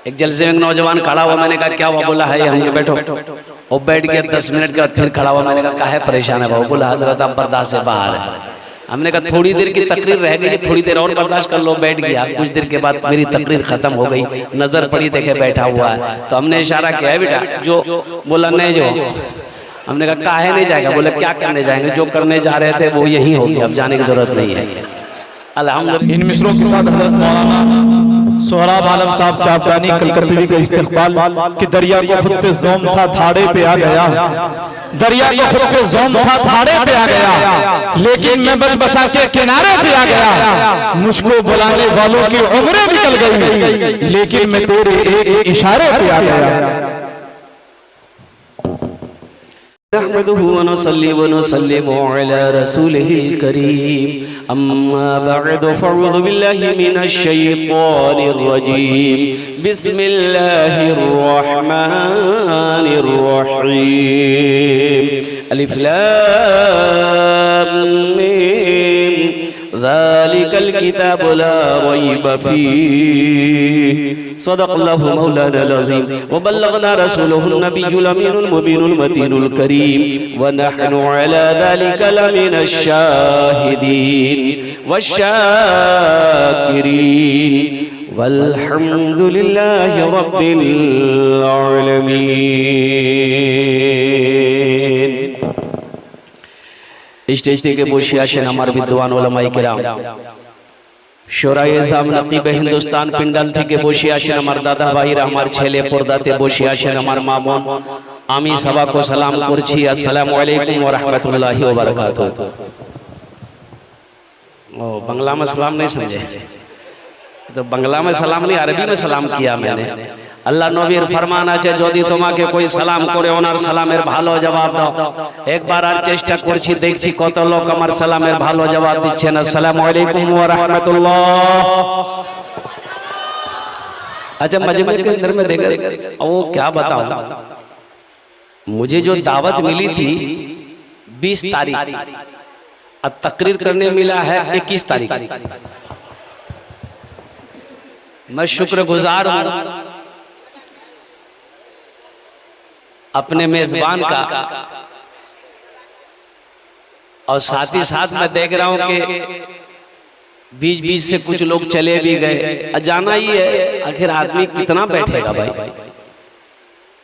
एक जलसे में एक नौजवान खड़ा हुआ, मैंने कहा क्या हुआ? बोला है हमने बैठो। वो बैठ गया, 10 मिनट के बाद फिर खड़ा हुआ, मैंने कहा काहे परेशान है बाबू? बोला हजरत आप बर्दाश्त से बाहर है। हमने कहा थोड़ी देर की तकरीर रह गई, थोड़ी देर और बर्दाश्त कर लो। बैठ गया, कुछ देर के बाद मेरी तकरीर खत्म हो गई, नजर पड़ी देखे बैठा हुआ है, तो हमने इशारा किया है बेटा जो। बोला नहीं जो। हमने कहा काहे नहीं जाएगा? बोले क्या करने जाएंगे, जो करने जा रहे थे वो यही हो गया, अब जाने की जरूरत नहीं है। अल्हम्दुलिल्लाह। इन मिसरों के साथ हजरत मौलाना सोहराब आलम साहब चापदानी कलकत्ते का इस्तेकबाल कि दरिया को खुद पे जोम था धाड़े पे आ गया, दरिया को खुद पे जोम था धाड़े पे आ गया, लेकिन मैं बच बचा के किनारे पे आ गया। मुझको बुलाने वालों की उम्रें निकल गई, लेकिन मैं तेरे एक इशारे पे आ गया। नहमदुहु व नुसल्ली व नुसल्लिमु अला रसूलिहिल करीम, अम्मा बअद फअऊज़ु बिल्लाहि मिनश शैतानिर रजीम, बिस्मिल्लाहिर रहमानिर रहीम, अलिफ लाम मीम, ज़ालिकल किताबु ला रैब फीह, सदक़ल्लाहु मौलानाल अज़ीम व बल्लगना रसूलुहुन नबियुल अमीनुल मुबीनुल मतीनुल करीम व नहनु अला ज़ालिका लमिनश शाहिदीन वश्शाकिरीन वल्हम्दुलिल्लाहि रब्बिल आलमीन। स्टेज থেকে বসে আসেন আমার বিদ্বান ওলামায়ে কেরাম, শোরায়ে জাম নকিবে হিন্দুস্তান পিন্ডাল থেকে বসে আসেন আমার দাদা ভাইরা, আমার ছেলে পর্দাতে বসে আসেন আমার মা বোন, আমি সবাইকে সালাম করছি, আসসালামু আলাইকুম ওয়া রাহমাতুল্লাহি ওয়া বারাকাতুহু। ओ बांग्ला में सलाम नहीं समझे तो बांग्ला में सलाम नहीं, अरबी में सलाम किया मैंने। আল্লাহ নবীর ফরমান আছে যদি তোমাকে কই সালাম করে ওনার সালামের ভালো জবাব দাও। একবার আর চেষ্টা করছি, দেখছি কত লোক আমার সালামের ভালো জবাব দিচ্ছেন। আসসালামু আলাইকুম ওয়া রাহমাতুল্লাহ। अच्छा मजमे के अंदर में देखा वो क्या बताऊं, मुझे जो दावत मिली थी 20 तारीख और तकरीर करने मिला है 21 तारीख। मैं शुक्रगुजार हूं अपने मेजबान का, और साथ ही साथ मैं देख रहा हूं कि बीच बीच से कुछ लोग चले भी गए। जाना ही है, आखिर आदमी कितना बैठेगा भाई,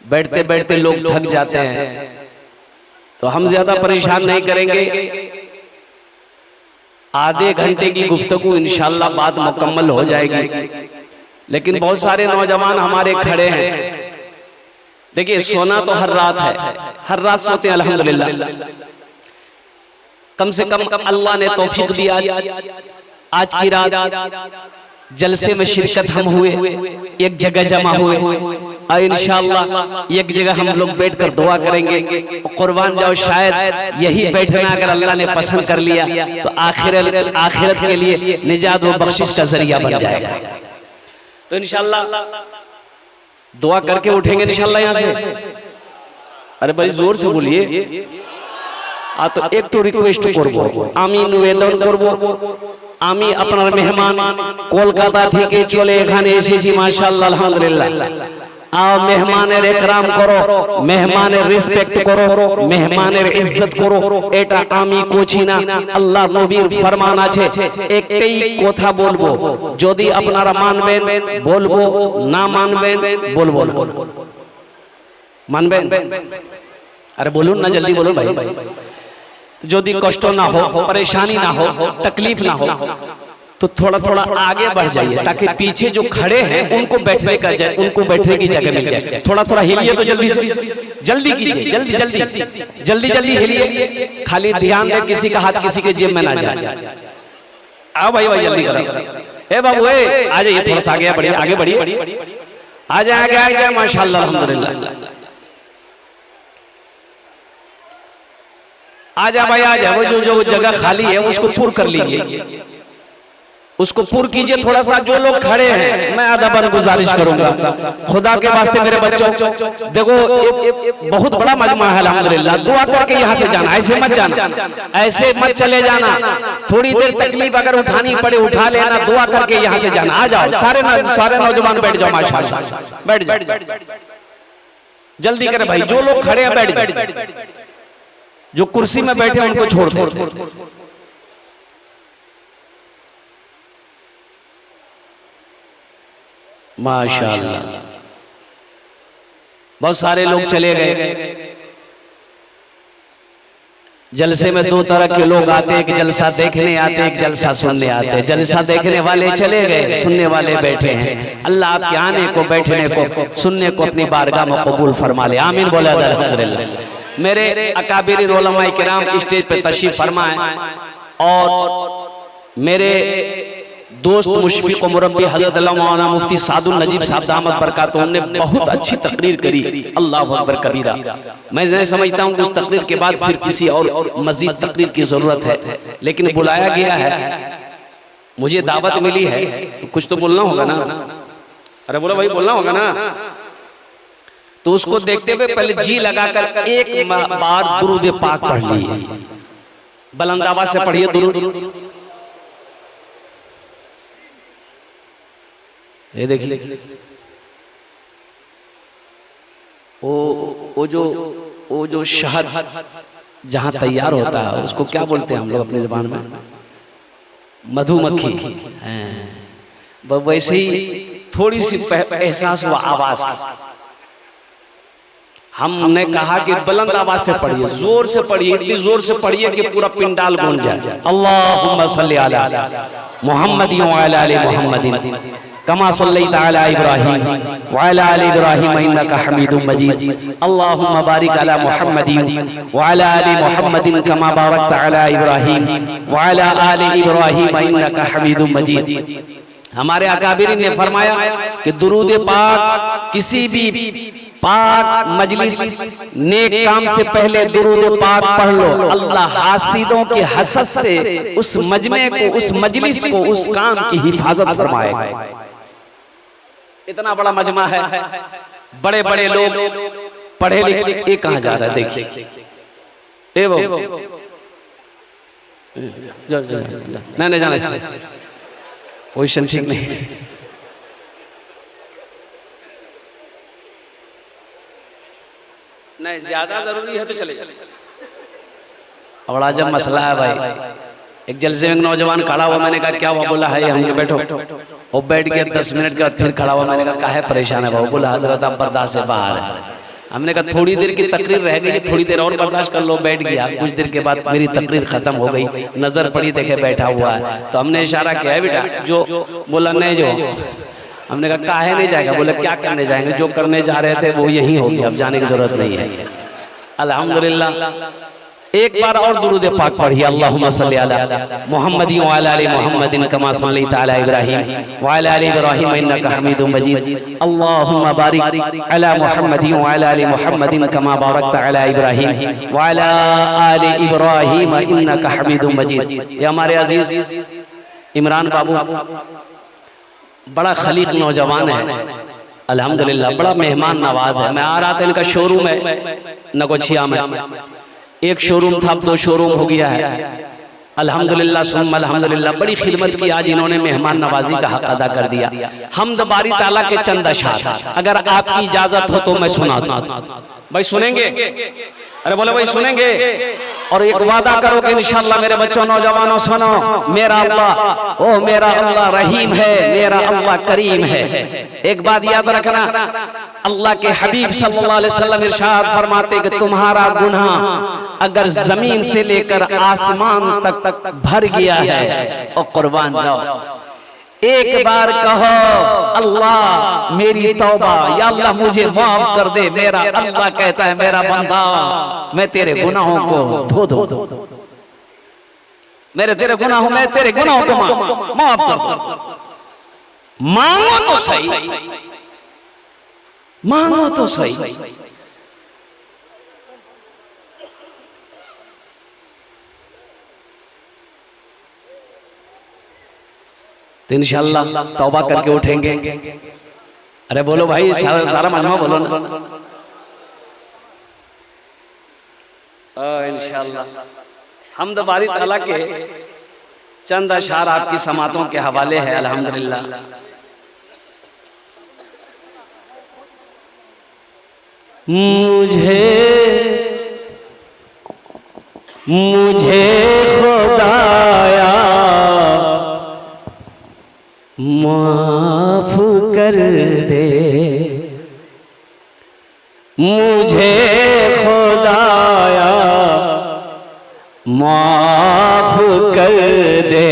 बैठते बैठते लोग थक जाते हैं। तो हम ज्यादा परेशान नहीं करेंगे, आधे घंटे की गुफ्तगू इंशाअल्लाह बाद मुकम्मल हो जाएगी। लेकिन बहुत सारे नौजवान हमारे खड़े हैं। देखिए सोना तो हर रात है, हर रात सोते हैं अल्हम्दुलिल्लाह। कम से कम अल्लाह ने तौफीक दिया, आज की रात जलसे में शिरकत हम हुए, एक जगह जमा हुए, और इंशाअल्लाह एक जगह हम लोग बैठकर दुआ करेंगे। कुर्बान जाओ, शायद यही बैठना अगर अल्लाह ने पसंद कर लिया तो आखिरत के लिए निजात व बख्शिश का जरिया बन जाएगा। तो इंशाअल्लाह दुआ करके उठेंगे इंशाअल्लाह यहाँ से। अरे भाई जोर से बोलिए। तो एक तो रिक्वेस्ट करबो, आमी निवेदन करबो, आमी अपना मेहमान कोलकाता থেকে চলে এখানে এসেছি মাশাআল্লাহ আলহামদুলিল্লাহ। आओ मेहमानेर एकराम करो, मेहमानेर रिस्पेक्ट करो, मेहमानेर इज्जत करो, এটা আমি কোছি না, আল্লাহ নবীর ফরমান আছে। একটাই কথা বলবো, যদি আপনারা মানবেন বলবো, না মানবেন বলবো না। মানবেন? আরে বলুন না, জলদি বলুন ভাই। যদি কষ্ট না हो, परेशानी ना हो, तकलीफ ना हो तो थोड़ा थोड़ा आगे बढ़ जाइए, ताकि पीछे जो खड़े हैं उनको बैठने का उनको बैठने की जगह मिल जाए। थोड़ा थोड़ा हिलिए तो जल्दी से, जल्दी कीजिए, जल्दी जल्दी जल्दी जल्दी हिलिए। खाली ध्यान दें किसी का हाथ किसी के जेब में ना जाए। आओ भाई भाई जल्दी करो। ए बाबू ए आ जाइए, थोड़ा सा आगे बढ़िए, आगे बढ़िए, आ जाए आगे, आ जाए माशाल्लाह अल्हम्दुलिल्लाह। आजा भाई आजा, वो जो जगह खाली है उसको पूर्ण कर लीजिए, उसको पूर्ण कीजिए थोड़ा सा। जो लोग खड़े हैं मैं अदबन गुजारिश करूंगा, खुदा के वास्ते मेरे बच्चों, देखो बहुत बड़ा मजमा है अल्हम्दुलिल्लाह, दुआ करके यहाँ से जाना, ऐसे मत जाना, ऐसे मत चले जाना। थोड़ी देर तकलीफ अगर उठानी पड़े उठा लेना, दुआ करके यहाँ से जाना। आ जाओ सारे नौजवान बैठ जाओ, माशाअल्लाह बैठ जाओ, जल्दी करें भाई। जो लोग खड़े हैं बैठ जाओ, जो कुर्सी में बैठे उनको छोड़ दो। माशाअल्लाह बहुत सारे लोग चले गए। जलसे में दो तरह के लोग आते हैं, एक जलसा देखने आते हैं, एक जलसा सुनने आते हैं। जलसा देखने वाले चले गए, सुनने वाले बैठे हैं। अल्लाह आपके आने को, बैठने को, सुनने को अपनी बारगाह में कबूल फरमा ले, आमीन बोला अल्हम्दुलिल्लाह। मेरे अकाबिरीन उलमाए किराम स्टेज पे तशरीफ फरमाए और मेरे दोस्त मुशफिक मुरब्बी हज़रत मौलाना मुफ्ती सादुल नजीब साहब दामत बरकातुहू ने बहुत अच्छी तकरीर करी, अल्लाह अकबर कबीरा। मैं नहीं समझता हूँ कि उस तकरीर के बाद फिर किसी और मजीद तकरीर की जरूरत है, लेकिन बुलाया गया है, मुझे दावत मिली है तो कुछ तो बोलना होगा ना। अरे बोलो भाई, बोलना होगा ना। तो उसको देखते हुए पहले जी लगाकर एक बार दुरूद पाक पढ़ ली, बुलंद आवाज से पढ़िए दुरूद। ये देखिए वो जो शहद जहां तैयार होता है उसको क्या बोलते हैं हम लोग अपनी जुबान में? मधुमक्खी। वैसे ही थोड़ी सी एहसास हुआ आवाज की। हमने कहा कि बुलंद आवाज से पढ़िए, जोर से पढ़िए, इतनी जोर से पढ़िए कि पूरा पिंडाल गूंज जाए। अल्लाहुम्मा सल्ली अला मुहम्मदिन व अला आलि मुहम्मदिन कमा सल्लैता अला इब्राहीम व अला आलि इब्राहीम इन्नका हमीदुम मजीद। अल्लाहुम्मा बारिक अला मुहम्मदिन व अला आलि मुहम्मदिन कमा बारकता अला इब्राहीम व अला आलि इब्राहीम इन्नका हमीदुम मजीद। हमारे अकाबिरीन ने फरमाया कि दुरूद पाक, किसी भी पाक मजलिस नेक काम से पहले दुरूद पाक पढ़ लो, अल्लाह हासिदों के हसद से उस मजमे को, उस मजलिस को, उस काम की हिफाजत फरमाएगा। इतना बड़ा मजमा है, बड़े बड़े लोग पढ़े लिखे। ये कहाँ जा रहा है देखिए, नहीं जाना, पोजीशन ठीक नहीं। नहीं ज्यादा जरूरी है तो चले। बड़ा जब मसला है भाई, एक जलसे में नौजवान खड़ा हुआ, मैंने कहा क्या हुआ? बोला है हम बैठो, और बैठ गया। 10 मिनट के बाद फिर खड़ा हुआ, मैंने कहा काहे परेशान है? बोला हजरत आप बर्दाश्त से बाहर है। हमने कहा थोड़ी देर की तकरीर रह गई, थोड़ी देर और बर्दाश्त कर लो। बैठ गया, कुछ देर के बाद मेरी तकरीर खत्म हो गई, नजर पड़ी देखे बैठा हुआ है, तो हमने इशारा किया है बेटा जो। बोला नहीं जो। हमने कहा काहे नहीं जाएगा? बोले क्या करने जाएंगे, जो करने जा रहे थे वो यही हो गया, अब जाने की जरूरत नहीं है। अल्हम्दुलिल्लाह। एक बार और दुरूद पाक पढ़िए, अल्लाहुम्मा सल्ली अला मुहम्मदिन व अला आलि मुहम्मदिन कमा सल्लैता अला इब्राहीम व अला आलि इब्राहीम इन्नका हमीदुम मजीद। अल्लाहुम्मा बारिक अला मुहम्मदिन व अला आलि मुहम्मदिन कमा बारकता अला इब्राहीम व अला आलि इब्राहीम इन्नका हमीदुम मजीद। ये हमारे अजीज इमरान बाबू बड़ा खलीक नौजवान है, अल्हम्दुलिल्लाह, बड़ा मेहमान नवाज है। मैं आ रहा था, इनका शोरूम है नगोछिया में, एक शोरूम था, अब 2 शोरूम हो गया है। अल्हम्दुलिल्लाह सुम्मा अल्हम्दुलिल्लाह, बड़ी खिदमत की आज इन्होंने, मेहमान नवाजी का हक अदा कर दिया। हम्द बारी ताला के चंद अशआर अगर आपकी इजाजत हो तो मैं सुना दूं। भाई सुनेंगे? अरे बोले भाई सुनेंगे। और एक वादा करो कि इंशाअल्लाह मेरे बच्चों नौजवानों सुनो, मेरा अल्लाह, ओ मेरा अल्लाह रहीम है, मेरा अल्लाह करीम है। एक बात याद रखना, अल्लाह के हबीब सल्लल्लाहु अलैहि वसल्लम इरशाद फरमाते कि तुम्हारा गुनाह अगर जमीन से लेकर आसमान तक भर गया है, और कुर्बान जाओ, एक बार कहो अल्लाह मेरी तौबा, या अल्लाह मुझे माफ कर दे। मेरा अल्लाह कहता है मेरा बंदा मैं तेरे गुनाहों को धो दो, मेरे तेरे गुनाहों, मैं तेरे गुनाहों को माफ कर दो। मांगो तो सही, मांगो तो सही। तो इंशाअल्लाह तौबा करके उठेंगे। अरे बोलो भाई, सारा मजमा बोलो ना। इंशाअल्लाह हमद बारी ताला के चंद अशार आपकी समातों के हवाले है। अल्हम्दुलिल्लाह मुझे खुदाया माफ कर दे, मुझे खुदाया माफ कर दे,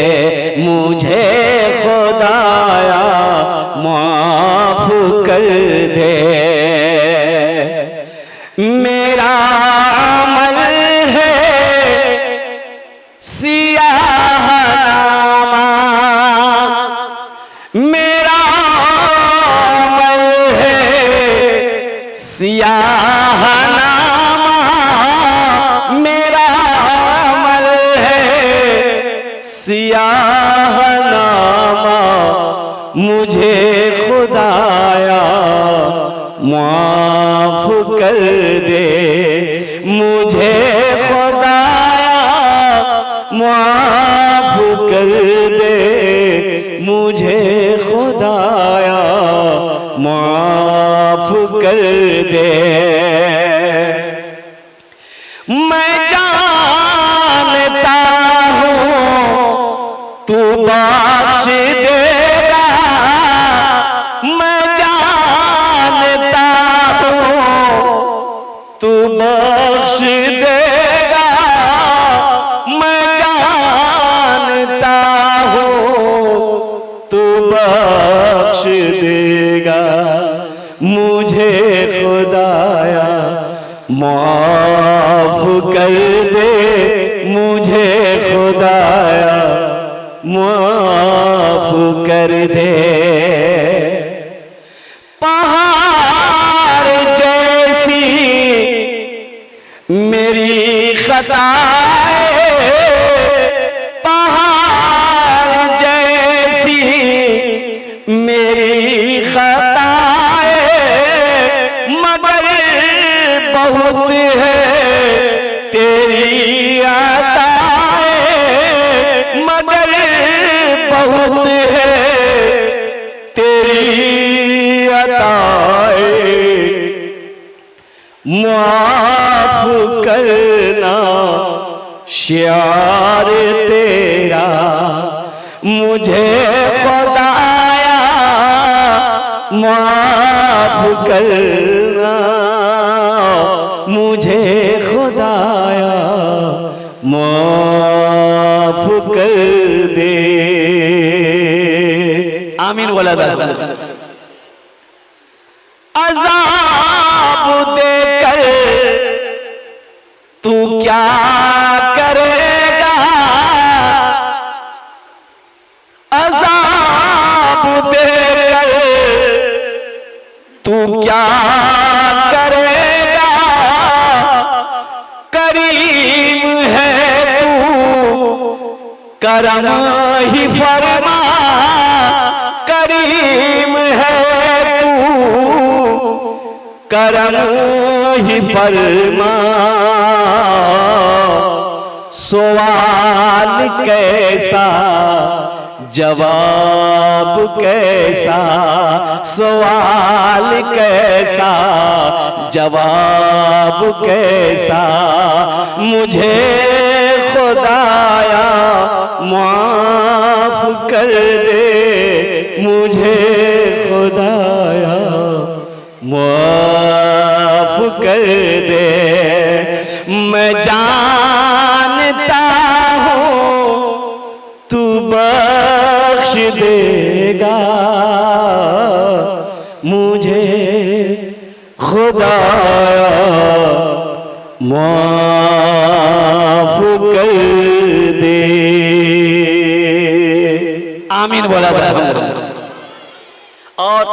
मुझे खुदाया माफ कर दे। मेरा अमल है सियाहनामा, मेरा अमल है सियाहनामा, मेरा अमल है सियाहनामा। मुझे खुदाया माफ कर दे, मुझे खुदाया माफ कर दे, मुझे खुदाया माफ कर दे। मैं जानता हूँ तू बख्श देगा, मैं जानता हूँ तू बख्श देगा, मैं जानता हूँ तू बख्श देगा। मुझे खुदाया माफ कर दे, मुझे खुदाया माफ कर दे। पहाड़ जैसी मेरी खताएं, पहाड़ जैसी मेरी खताएं, मगर बहुत है तेरी अताएं, मगर बहुत है तेरी अताएं। माफ करना शियार तेरा, मुझे खुदाया माफ करना, मुझे खुदाया माफ कर दे। आमीन वाला अज़ाब देकर तू क्या करेगा, अज़ाब देकर तू क्या करेगा। करीम है तू करम ही फरमा, करीम है तू करम ही फरमा। सवाल कैसा जवाब कैसा, सवाल कैसा जवाब कैसा। मुझे खुदाया माफ कर दे, मुझे खुदाया माफ कर दे। मैं जानता हूँ तू बख्श देगा, मुझे खुदाया माफ कर दे। आमीन बोला था। और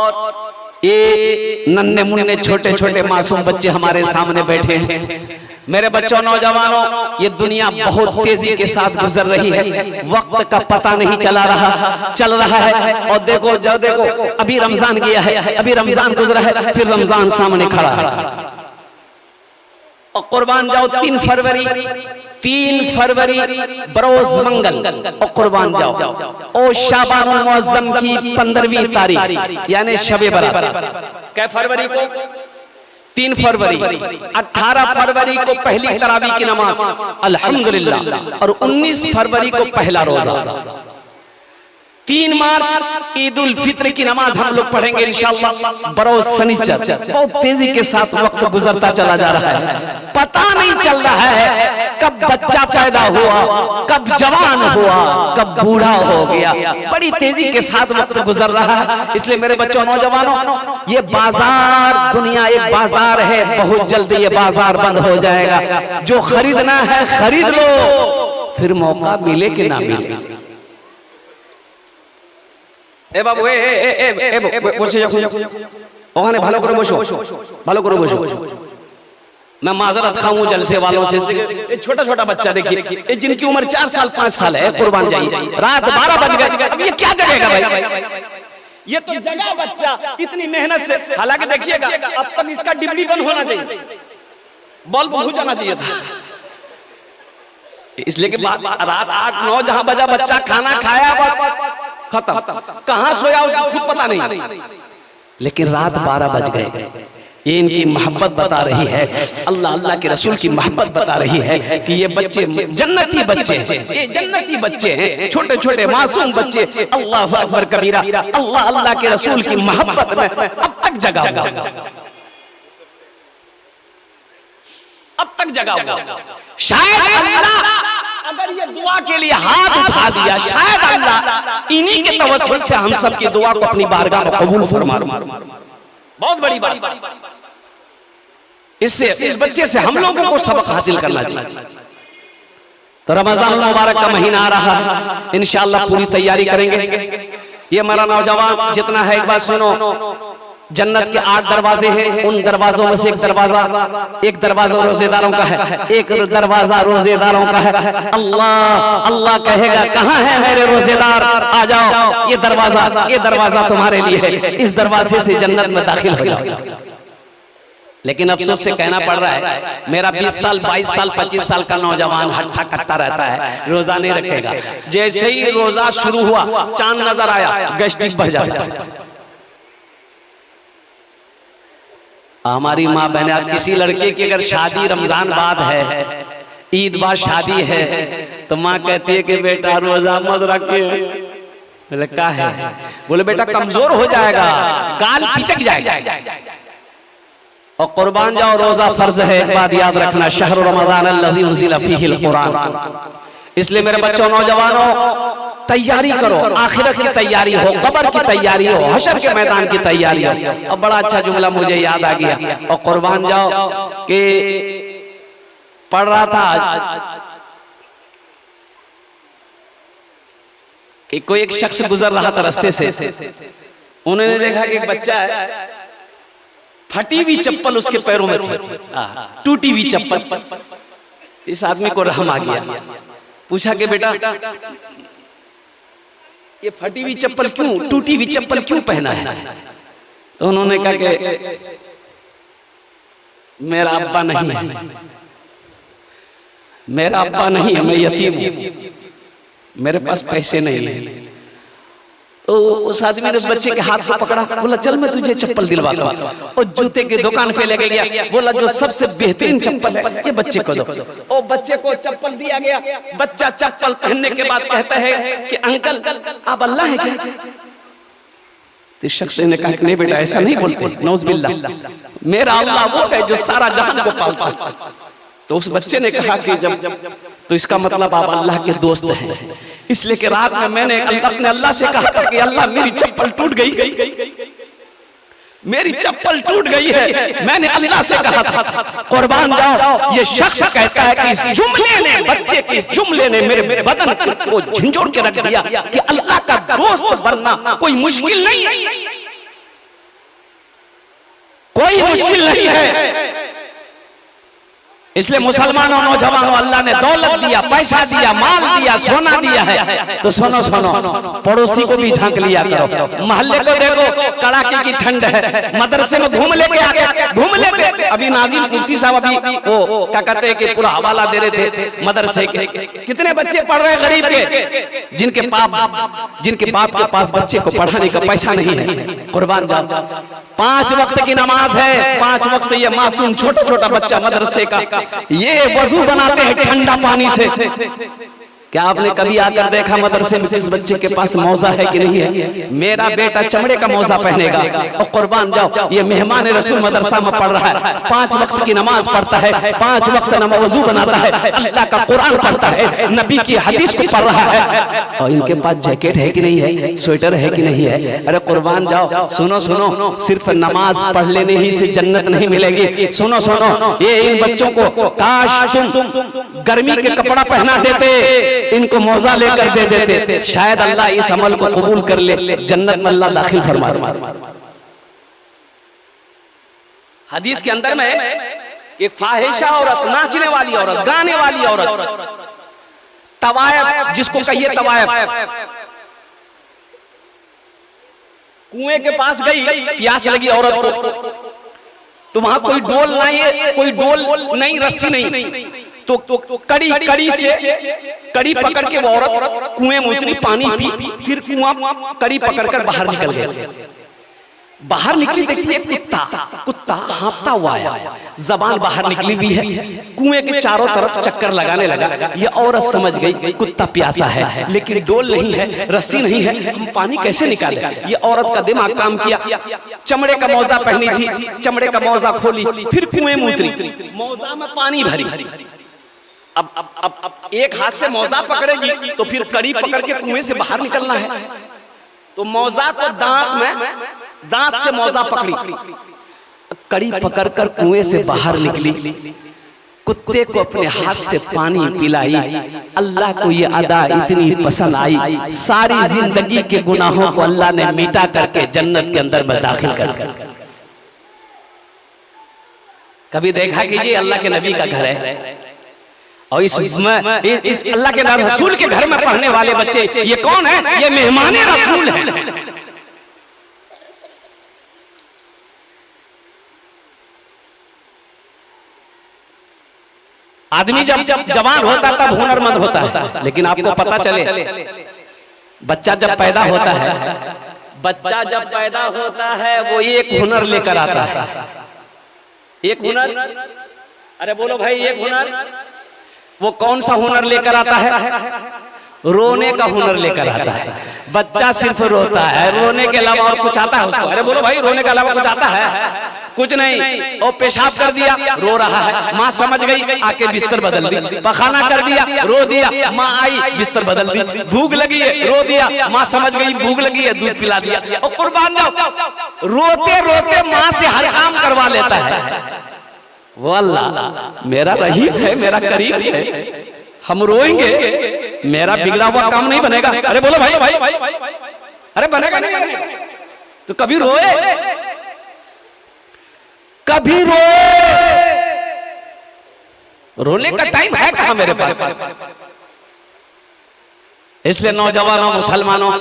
ये नन्हे मुन्ने छोटे छोटे मासूम बच्चे हमारे सामने बैठे हैं। मेरे बच्चों, नौजवानों, ये दुनिया बहुत तेजी के साथ गुजर रही है, वक्त का पता नहीं चल रहा है। और देखो अभी रमजान गया है, अभी रमजान गुजरा है, फिर रमजान सामने खड़ा है। और कुर्बान जाओ 3 फरवरी बरोज मंगल और कुर्बान जाओ ओ शाबानुल मुअज्जम की 15वीं तारीख यानी शबे बरात। कै फरवरी को? 3 फरवरी। 18 फरवरी को पहली तरावी की नमाज अल्हम्दुलिल्लाह, और 19 फरवरी को पहला रोजा। 3 मार्च ईद उल फित्र की नमाज हम लोग पढ़ेंगे इंशाअल्लाह बरोज शनिचर। बहुत तेजी के साथ वक्त गुजरता चला जा रहा है, पता नहीं चल रहा है कब बच्चा पैदा हुआ, कब जवान हुआ, कब बूढ़ा हो गया। बड़ी तेजी के साथ वक्त गुजर रहा है। इसलिए मेरे बच्चों, नौजवानों, ये बाजार, दुनिया एक बाजार है, बहुत जल्दी ये बाजार बंद हो जाएगा। जो खरीदना है खरीद लो, फिर मौका मिले कि ना मिले। এ বাবু বসে যাও, ওখানে ভালো করে বসো, ভালো করে বসো। मैं माजरत खाऊं जलसे वालों से। छोटा छोटा बच्चा देखिए, जिनकी उम्र 4 साल 5 साल है, कुर्बान जाइए, रात 12 बज गए, अब ये क्या जगेगा भाई? ये तो जगह बच्चा इतनी मेहनत से। हालांकि देखिएगा अब तक इसका डिब्बी बंद होना चाहिए, बल्ब बुझ जाना चाहिए था। इसलिए कि रात 8-9 जहां बजा बच्चा खाना खाया बस खत्म, कहां सोया उसको खुद पता नहीं, लेकिन रात 12 बज गए। ये इनकी मोहब्बत बता रही है, अल्लाह के रसूल की मोहब्बत बता रही है कि ये बच्चे जन्नती बच्चे हैं, ये जन्नती बच्चे हैं, छोटे छोटे मासूम बच्चे। अल्लाह अकबर कबीरा, अल्लाह के रसूल की मोहब्बत में अब तक जगा हुआ, अब तक जगा हुआ। शायद अल्लाह अगर ये दुआ के लिए हाथ उठा दिया, शायद अल्लाह इन्हीं के तवस्सुल से हम सब की दुआ को अपनी बारगाह में कबूल फरमा। बहुत बड़ी बात। इससे इस बच्चे से हम लोगों को सबक हासिल करना चाहिए। तो रमजान मुबारक का महीना आ रहा है, इंशाअल्लाह पूरी तैयारी करेंगे। ये हमारा नौजवान जितना है, एक बात सुनो, जन्नत के 8 दरवाजे हैं, उन दरवाजों में से एक दरवाजा रोजेदारों का है, एक दरवाजा रोजेदारों का है। अल्लाह कहेगा, कहाँ है मेरे रोजेदार, आ जाओ, ये दरवाजा तुम्हारे लिए है, इस दरवाजे से जन्नत में दाखिल हो जाओ। लेकिन अफसोस से कहना पड़ रहा है, मेरा 20 साल 22 साल 25 साल का नौजवान हट्टा कट्टा रहता है, रोजा नहीं रखेगा। जैसे ही रोजा शुरू हुआ, चांद नजर आया, गैस्ट्रिक बढ़ जाता है। हमारी माँ बहने, किसी लड़के की अगर शादी रमजान बाद है, ईद बाद शादी है, तो माँ कहती है कि बेटा रोजा मत रखिए। बोले क्या है? बोले बेटा कमजोर हो जाएगा, गाल पिचक जाएगा। और कुर्बान जाओ, रोजा फर्ज है। एक बात याद रखना, शहर रमजान अल्लज़ी उनज़िला फ़ीहिल कुरान। इसलिए मेरे बच्चों, नौजवानों, तैयारी करो, आखिरत की तैयारी हो, कब्र की तैयारी हो, हशर के मैदान की तैयारी हो। अब बड़ा अच्छा जुमला मुझे याद आ गया, और कुर्बान जाओ कि पढ़ रहा था कि कोई एक शख्स गुजर रहा था रास्ते से, उन्होंने देखा कि एक बच्चा है, फटी हुई चप्पल उसके पैरों में थी, टूटी हुई चप्पल। इस आदमी को रहम आ गया, पूछा कि बेटा ये फटी हुई चप्पल क्यों, टूटी हुई चप्पल क्यों पहना है? तो उन्होंने कहा कि मेरा अब्बा नहीं है, मेरा अब्बा नहीं है, मैं यतीम हूं, मेरे पास पैसे नहीं है। तो उस आदमी ने उस बच्चे के हाथ को पकड़ा, बोला चल मैं तुझे चप्पल दिलवाता हूं। और जूते की दुकान पे लेके गया, बोला जो सबसे बेहतरीन चप्पल है ये बच्चे को दो। और बच्चे को चप्पल दिया गया। बच्चा चप्पल पहनने के बाद कहता है कि अंकल आप अल्लाह है क्या? तो शख्स ने कहा नहीं बेटा ऐसा नहीं बोलते, नौज़बिल्लाह, मेरा अल्लाह वो है जो सारा जहान को पालता है। तो उस बच्चे ने कहा कि जब तो इसका मतलब आप अल्लाह के दोस्त हैं। इसलिए कि रात में मैंने अपने अल्लाह से कहा था कि अल्लाह मेरी चप्पल टूट गई, मेरी चप्पल टूट गई है, मैंने अल्लाह से कहा था। कुर्बान जाओ, ये शख्स कहता है कि इस जुमले ने, बच्चे के इस जुमले ने मेरे बदन को झंझोड़ के रख दिया कि अल्लाह का दोस्त बनना कोई मुश्किल नहीं है। कोई मुश्किल नहीं है। इसलिए मुसलमानों नौजवानों, अल्लाह ने दौलत दिया, पैसा दिया, माल दिया, सोना दिया है, तो सुनो सुनो, पड़ोसी को भी झांक लिया करो। मोहल्ले को देखो, कड़ाके की ठंड है, मदरसे में घूम लेके आके घूम लेके। अभी नाजिम मुफ्ती साहब अभी वो क्या कहते हैं कि पूरा हवाला दे रहे थे मदरसे के। कितने बच्चे पढ़ रहे हैं गरीब के, जिनके बाप के पास बच्चे को पढ़ाने का पैसा नहीं है। कुर्बान जाओ, 5 वक्त की नमाज है, 5 वक्त ये मासूम छोटा छोटा बच्चा मदरसे का ये वजू बनाते हैं ठंडा पानी से। क्या आपने कभी आकर देखा मदरसे में किस बच्चे के पास मौजा है कि नहीं है? मेरा बेटा चमड़े का मौजा पहनेगा। और कुर्बान जाओ, ये मेहमान रसूल मदरसा में पढ़ रहा है, 5 वक्त की नमाज पढ़ता है, 5 वक्त वजू बनाता है, अल्लाह का कुरान पढ़ता है, नबी की हदीस को पढ़ रहा है। और इनके पास जैकेट है कि नहीं है, स्वेटर है कि नहीं है? अरे कुर्बान जाओ, सुनो सुनो, सिर्फ नमाज पढ़ लेने ही से जन्नत नहीं मिलेगी। सुनो सुनो, ये इन बच्चों को काश तुम गर्मी के कपड़ा पहना देते, इनको मौजा लेकर दे देते, शायद अल्लाह इस अमल को कबूल कर ले, जन्नत में अल्लाह दाखिल फरमा दे। हदीस के अंदर में एक फाहिशा औरत, नाचने वाली औरत, गाने वाली औरत, तवायफ जिसको कहिए तवायफ, कुएं के पास गई, प्यास लगी औरत को, तो वहां कोई डोल नहीं है, कोई डोल नहीं, रस्सी नहीं, तो कड़ी से कड़ी पकड़ के वो औरत कुएं में उतरी, पानी पी, फिर कुआं कड़ी पकड़कर बाहर निकल गया। बाहर निकली, देखती है कुत्ता हाँफता हुआ आया, जबान बाहर निकली भी है, कुएं के चारों तरफ चक्कर लगाने लगा। ये औरत समझ गई कुत्ता प्यासा है, लेकिन डोल नहीं है, रस्सी नहीं है, हम पानी कैसे निकाले? ये औरत का दिमाग काम किया, चमड़े का मौजा पहनी थी, चमड़े का मौजा खोली, फिर कुएं में उतरी, मौजा में पानी भरी। अब एक हाथ से मौजा पकड़ेगी तो फिर कड़ी पकड़ के कुएं से बाहर निकलना है, तो मौजा को दांत से मौजा पकड़ी, कड़ी पकड़कर कुएं से बाहर निकली, कुत्ते को अपने हाथ से पानी पिलाई। अल्लाह को ये अदा इतनी पसंद आई, सारी जिंदगी के गुनाहों को अल्लाह ने मिटा करके जन्नत के अंदर में दाखिल कर दिया। कभी देखा कीजिए, अल्लाह के नबी का घर है और इस अल्लाह के रसूल के घर में पढ़ने वाले बच्चे, ये कौन है? ये मेहमान रसूल हैं। आदमी जब जवान होता है तब हुनरमंद होता है, लेकिन आपको पता चले बच्चा जब पैदा होता है, वो एक हुनर लेकर आता है। एक हुनर, अरे बोलो भाई, एक हुनर, वो कौन सा हुनर लेकर आता है? रोने का हुनर लेकर आता है। बच्चा सिर्फ रोता है, रोने के अलावा और कुछ आता है उसको? अरे बोलो भाई, रोने के अलावा कुछ आता है? कुछ नहीं। और पेशाब कर दिया, रो रहा है, माँ समझ गई, आके बिस्तर बदल दी। पखाना कर दिया, रो दिया, माँ आई, बिस्तर बदल दी। भूख लगी है, रो दिया, माँ समझ गई भूख लगी है, दूध पिला दिया। और कुर्बान जाओ, रोते रोते माँ से हर काम करवा लेता है। वो अल्लाह मेरा रहीम है, मेरा करीम है, हम रोएंगे, मेरा बिगड़ा हुआ काम नहीं बनेगा। अरे बोलो भाई, अरे बनेगा नहीं? तो कभी रोए, कभी रोए, रोने का टाइम है कहां मेरे पास? इसलिए नौजवानों, मुसलमानों,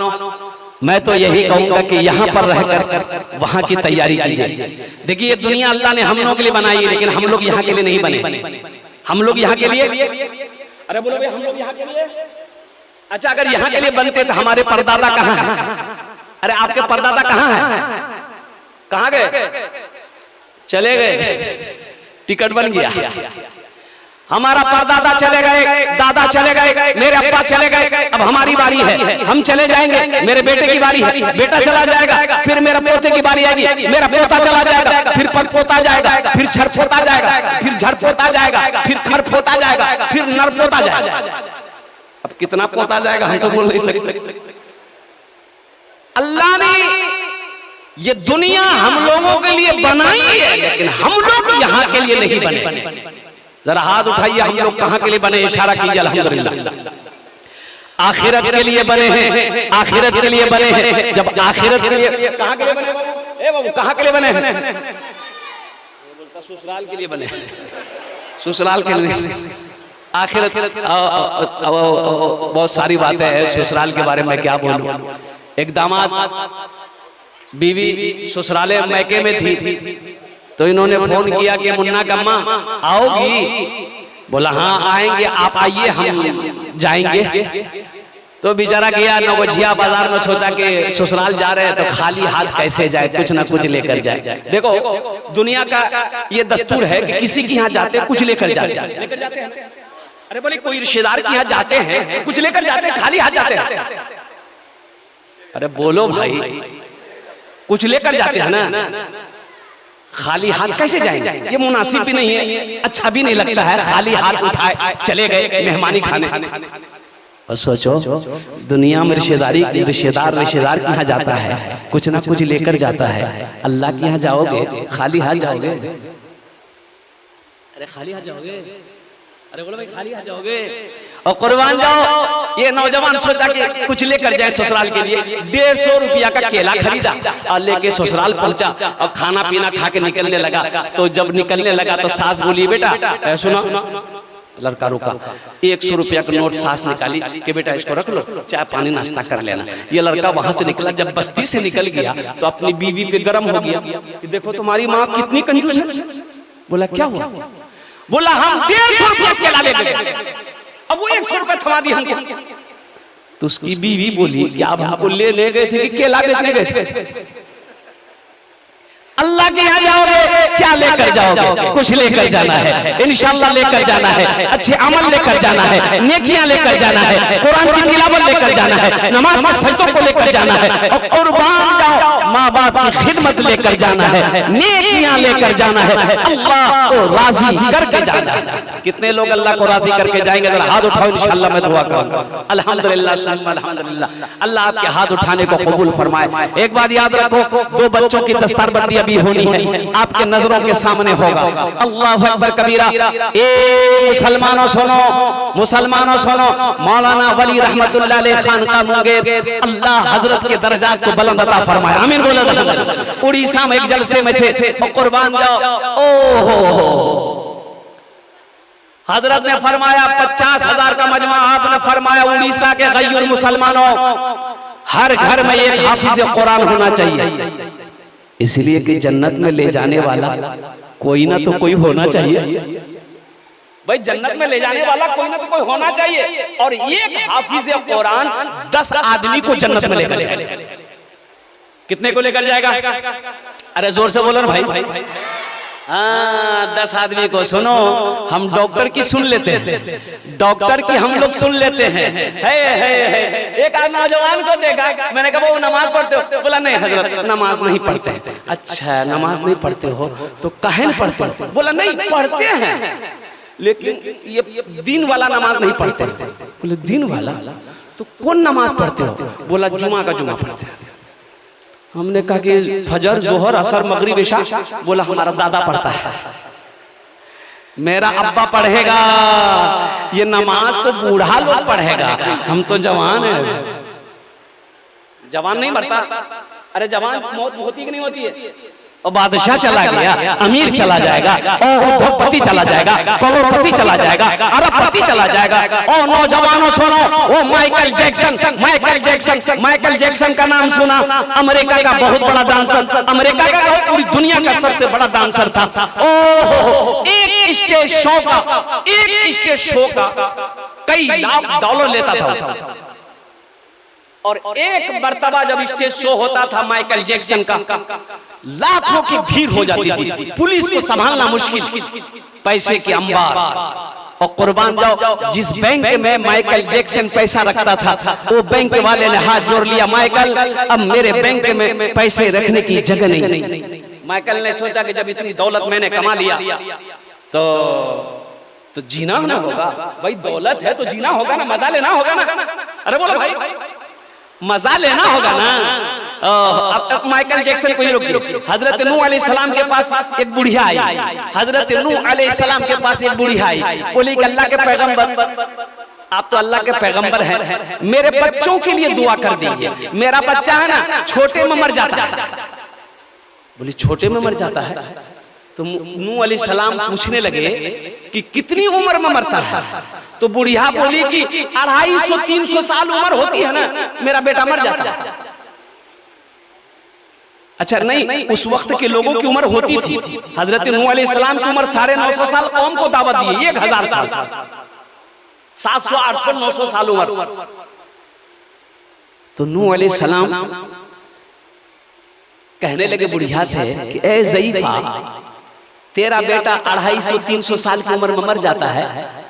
मैं तो यही कहूंगा कि यहाँ पर रहकर वहां की तैयारी कीजिए। देखिए, ये दुनिया अल्लाह ने हम लोगों के लिए बनाई है, लेकिन हम लोग यहाँ के लिए नहीं बने। हम लोग यहाँ के लिए, अरे बोलो भाई, हम लोग यहाँ के लिए, अच्छा अगर यहाँ के लिए बनते तो हमारे परदादा कहाँ हैं? अरे आपके परदादा कहाँ हैं? कहाँ गए? चले गए, टिकट बन गया। हमारा परदादा चले गए, दादा चले गए, मेरे अब्बा चले गए, अब हमारी बारी है, हम चले जाएंगे, मेरे बेटे की बारी है, बेटा चला जाएगा, फिर मेरा पोते की बारी आएगी, मेरा पोता चला जाएगा, फिर परपोता जाएगा, फिर छरपोता जाएगा, फिर झरपोता जाएगा, फिर खरपोता जाएगा, फिर नरपोता जाएगा। अब कितना पोता जाएगा हम तो बोल नहीं सकते। अल्लाह ने ये दुनिया हम लोगों के लिए बनाई है, लेकिन हम लोग यहाँ के लिए नहीं बने। जरा हाथ उठाइए, हम लोग कहां के लिए बने? इशारा कीजिए। अल्हम्दुलिल्लाह, आखिरत के लिए बने हैं, आखिरत के लिए बने हैं। जब आखिरत के लिए, कहां के लिए बने? ए बाबू, कहां के लिए बने हैं? ससुराल के लिए बने, ससुराल के लिए आखिरत बहुत सारी बातें हैं ससुराल के बारे में क्या बोलूं। एक दामाद बीवी ससुराले मैके में थी तो इन्होंने फोन किया कि मुन्ना कम्मा आओगी? बोला हाँ आएंगे, आप आइए हम जाएंगे। तो बेचारा गया नवगछिया बाजार में, सोचा कि ससुराल जा रहे हैं तो खाली हाथ कैसे जाए, कुछ ना कुछ लेकर जाए। देखो दुनिया का ये दस्तूर है कि किसी के यहाँ जाते कुछ लेकर जाते हैं। अरे बोले कोई रिश्तेदार के यहाँ जाते हैं कुछ लेकर जाते हैं, खाली हाथ जाते हैं। अरे बोलो भाई, कुछ लेकर जाते हैं ना, खाली हाथ कैसे जाएंगे? ये मुनासिब भी नहीं है, अच्छा भी नहीं लगता है खाली हाथ उठाए चले गए मेहमानी खाने। और सोचो दुनिया में रिश्तेदार के यहाँ जाता है, कुछ ना कुछ लेकर जाता है। अल्लाह के यहाँ जाओगे खाली हाथ जाओगे? अरे खाली हाथ जाओगे? अरे बोलो भाई खाली हाथ जाओगे? और कुर्बान जाओ, ये नौजवान सोचा कि कुछ लेकर जाए ससुराल के लिए। 150 रुपया का केला खरीदा और लेके ससुराल पहुंचा और खाना पीना खा के निकलने लगा। तो जब निकलने लगा तो सास बोली बेटा सुनो, लड़का रुका, 100 रुपया का नोट सास निकाली कि बेटा इसको रख लो, चाय पानी नाश्ता कर लेना। ये लड़का वहां से निकला, जब बस्ती से निकल गया तो अपनी बीवी पे गर्म हो गया कि देखो तुम्हारी माँ कितनी कंजूस है। बोला क्या हुआ? बोला हम 150 रुपया केला ले गए, अब वो 100 रुपया थमा दी हमको। तो उसकी बीवी बोली कि आप हमको ले गए थे कि केला बेचने गए थे? अल्लाह के यहाँ जाओगे क्या लेकर जाओगे? कुछ लेकर जाना है, इंशाअल्लाह लेकर जाना है, अच्छे अमल लेकर जाना है, नेकियां लेकर जाना है, कुरान की तिलावत लेकर जाना है, नमाज में सजदों को लेकर जाना है, और कुर्बान जाओ माँ बाप की खिदमत लेकर जाना है, नेकियां लेकर जाना है, अल्लाह को राजी करके जाना है। कितने लोग अल्लाह को राजी करके जाएंगे? जरा हाथ उठाओ, इंशाअल्लाह मैं दुआ करूंगा। अल्हम्दुलिल्लाह अल्हम्दुलिल्लाह, अल्लाह आपके हाथ उठाने को कबूल फरमाए। एक बात याद रखो, 2 बच्चों की दस्तरबंदी भी होनी है, आपके नजरों के सामने होगा। अल्लाह अकबर कबीरा। ए मुसलमानों सुनो, मुसलमानों सुनो, मौलाना वली रहमतुल्लाह अलैह खान का मुंगेर, अल्लाह हजरत के दर्जात को बुलंद अता फरमाए, आमीन बोलो। उड़ीसा में एक जलसे में थे, कुर्बान जाओ, ओहो हजरत ने फरमाया 50,000 का मजमा, आपने फरमाया उड़ीसा के गैर मुसलमानों हर घर में एक हाफिज कुरान होना चाहिए, इसलिए कि जन्नत में ले जाने वाला कोई ना तो कोई होना चाहिए। भाई जन्नत में ले जाने वाला कोई ना तो कोई होना चाहिए, और एक हाफिज कुरान 10 आदमी को जन्नत में लेकर जाएगा। कितने को लेकर जाएगा? अरे जोर से बोलो ना भाई। हाँ 10 आदमी को। सुनो, हम डॉक्टर की सुन लेते हैं, डॉक्टर की हम लोग सुन लेते हैं। एक नौजवान को देखा, मैंने कहा वो नमाज पढ़ते हो? बोला नहीं हजरत नमाज नहीं पढ़ते। अच्छा नमाज नहीं पढ़ते हो तो काहे नहीं पढ़ते? बोला नहीं पढ़ते हैं लेकिन ये दिन वाला नमाज नहीं पढ़ते। बोले दिन वाला तो कौन नमाज पढ़ते हो? बोला जुमा का जुमा पढ़ते हैं। हमने कहा कि फजर जोहर असर मगरिब इशा? बोला हमारा दादा पढ़ता है, मेरा अब्बा पढ़ेगा, ये नमाज तो बूढ़ा लोग पढ़ेगा, हम तो जवान है। जवान नहीं मरता? अरे जवान मौत होती कि नहीं होती है? और बादशाह चला गया, अमीर चला जाएगा, और उद्योगपति चला जाएगा, करोड़पति चला जाएगा, अरबपति चला जाएगा। और नौजवानों सुनो, वो माइकल जैक्सन का नाम सुना? अमेरिका का बहुत बड़ा डांसर, अमेरिका का पूरी दुनिया का सबसे बड़ा डांसर था। ओहो, एक स्टेज शो का कई लाख डॉलर लेता था। और एक मर्तबा जब स्टेज शो होता था माइकल जैक्सन का, लाखों की भीड़ हो जाती थी, पुलिस को संभालना मुश्किल, पैसे के अंबार। और कुर्बान जाओ, जिस बैंक में माइकल जैक्सन पैसा रखता था वो बैंक वाले ने हाथ जोड़ लिया, माइकल अब मेरे बैंक में पैसे रखने की जगह नहीं। माइकल ने सोचा कि जब इतनी दौलत मैंने कमा लिया तो जीना ना होगा। भाई दौलत है तो जीना होगा ना, मजा लेना होगा ना। अरे बोलो भाई, मजा लेना होगा ना। अब माइकल जैक्सन को ही रोकिए। हजरत नूह अलैहिस्सलाम के पास एक बुढ़िया आई, हजरत नूह अलैहिस्सलाम के पास एक बुढ़िया आई, बोली कि अल्लाह के पैगंबर, आप तो अल्लाह के पैगंबर हैं, मेरे बच्चों के लिए दुआ कर दीजिए, मेरा बच्चा है ना छोटे में मर जाता है। बोली छोटे में मर जाता है? तो नूह अलैहिस्सलाम पूछने लगे कि कितनी उम्र में मरता है? तो बुढ़िया बोली कि 250-300 साल उम्र होती है ना, मेरा बेटा मर जाता है। अच्छा नहीं, उस वक्त के लोगों की उम्र होती थी। हजरत नूह अलैहिस्सलाम की उम्र 950 साल, कौम को दावत दी 1000 साल, 700, 800, 900 साल उम्र। तो नूह अलैहिस्सलाम कहने लगे बुढ़िया से कि ए ज़ईफ़ा, तेरा बेटा 250-300 साल की उम्र में मर जाता है,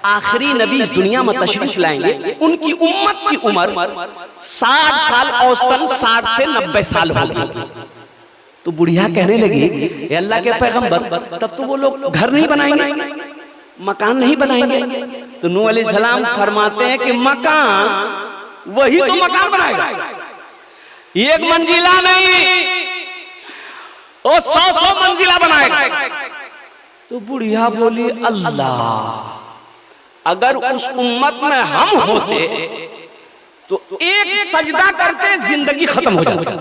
आखिरी नबी इस दुनिया में तशरीफ लाएंगे, उनकी उम्मत की उम्र 60 साल, औसतन 60 से 90 साल होगी। तो बुढ़िया कहने लगी, अल्लाह के पैगंबर, तब तो वो लोग घर नहीं बनाएंगे, मकान नहीं बनाएंगे। तो नूह अलैहिस्सलाम फरमाते हैं कि मकान, वही तो मकान बनाएगा, एक मंजिला नहीं, वो 100 मंजिला बनाएगा। तो बुढ़िया बोली, अल्लाह, अगर उस उम्मत में हम होते तो एक सजदा करते जिंदगी खत्म हो जाती।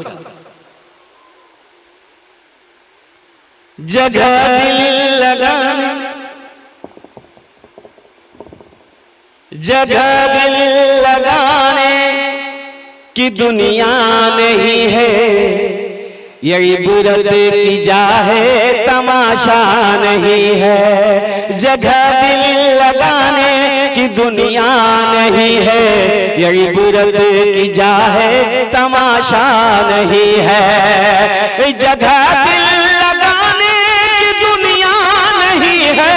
जगह दिल लगाने, जगह दिल लगाने की दुनिया नहीं है, ये इबरत की जाहे तमाशा नहीं है। जगह दिल लगाने की दुनिया नहीं है, ये इबरत की जाहे तमाशा नहीं है। जगह दिल लगाने की दुनिया नहीं है,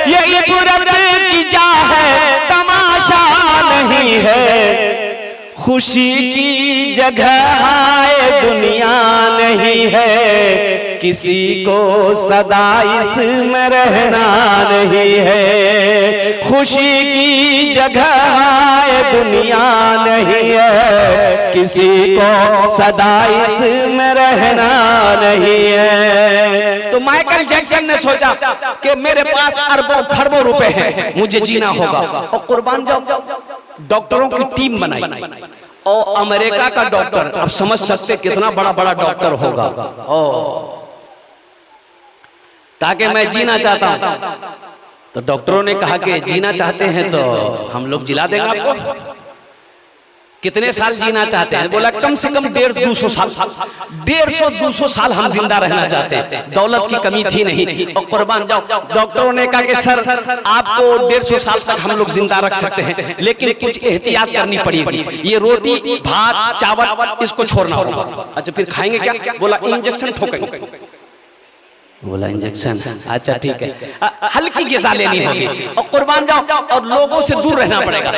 ये इबरत की जाहे तमाशा नहीं है। खुशी की जगह है दुनिया नहीं है, किसी को सदा इसमें रहना नहीं है। खुशी की जगह है दुनिया नहीं है, किसी को सदा इसमें रहना नहीं है। तो माइकल जैक्सन ने सोचा कि मेरे पास अरबों खरबों रुपए हैं, मुझे जीना होगा, और कुर्बान जाओ, डॉक्टरों की टीम बनाई, और अमेरिका का डॉक्टर, अब समझ सकते कितना बड़ा बड़ा डॉक्टर होगा, ताकि मैं जीना चाहता हूं। तो डॉक्टरों ने कहा कि जीना चाहते हैं तो हम लोग जिला देंगे आपको। कितने साल जीना चाहते हैं? बोला कम से कम 150-200 साल, 150-200 साल हम जिंदा रहना चाहते हैं। दौलत की कमी थी नहीं, और कुर्बान जाओ। डॉक्टरों ने कहा कि सर आपको 150 साल तक हम लोग जिंदा रख सकते हैं, लेकिन कुछ एहतियात करनी पड़ेगी। ये रोटी, भात, चावल, इसको छोड़ना होगा। अच्छा फिर खाएंगे क्या? बोला इंजेक्शन ठोकेंगे। बोला इंजेक्शन, अच्छा ठीक है, हल्की ग़िज़ा लेनी होगी, और कुर्बान जाओ, और लोगों से दूर रहना पड़ेगा।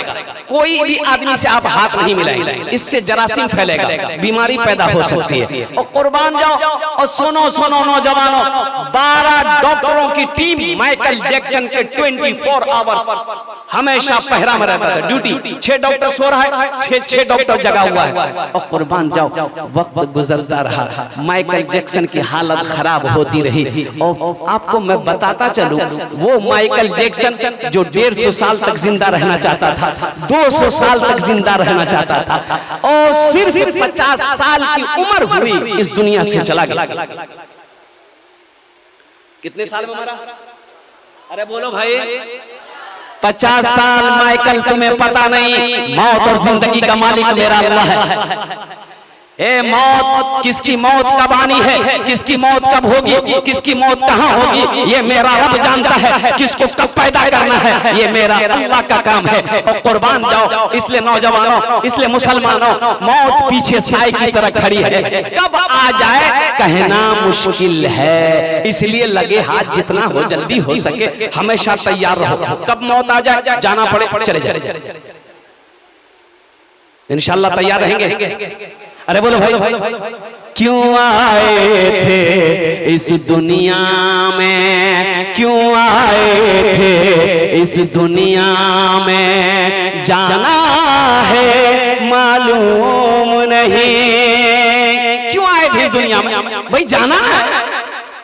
कोई भी आदमी से आप हाथ नहीं मिलाएंगे, इससे जरासीम फैलेगा, बीमारी पैदा हो सकती है। और कुर्बान जाओ, और सुनो सुनो नौजवानों, 12 डॉक्टरों की टीम माइकल जैक्सन के 24 आवर्स हमेशा पहरा में रहता था, ड्यूटी। 6 डॉक्टर सो रहा है, 6 डॉक्टर जगा हुआ है। और कुर्बान जाओ, वक्त गुजरता रहा, माइकल जैक्सन की हालत खराब होती रही। और आपको मैं बताता चलूं, वो माइकल जैक्सन जो 150 साल तक जिंदा रहना चाहता था, 200 साल तक जिंदा रहना चाहता था, और सिर्फ 50 साल की उम्र हुई इस दुनिया से चला गया। कितने साल में मरा? अरे बोलो भाई, 50 साल। माइकल तुम्हें पता नहीं, मौत और जिंदगी का मालिक मेरा अल्लाह है। ए मौत, किसकी मौत कब आनी है, किसकी मौत कब होगी, किसकी मौत कहाँ होगी, ये मेरा रब जानता है। किसको कब पैदा करना है, ये मेरा अल्लाह का काम है। और कुर्बान जाओ, इसलिए नौजवानों, इसलिए मुसलमानों, मौत पीछे साई की तरह खड़ी है, कब आ जाए कहना मुश्किल है। इसलिए लगे हाथ जितना हो, जल्दी हो सके हमेशा तैयार रहो। कब मौत आ जाए, जाना पड़े, चले जाए, इंशाल्लाह तैयार रहेंगे। अरे बोलो भाई, क्यों आए थे इस दुनिया में, क्यों आए थे इस दुनिया में, जाना है मालूम नहीं। क्यों आए थे इस दुनिया में भाई, जाना है।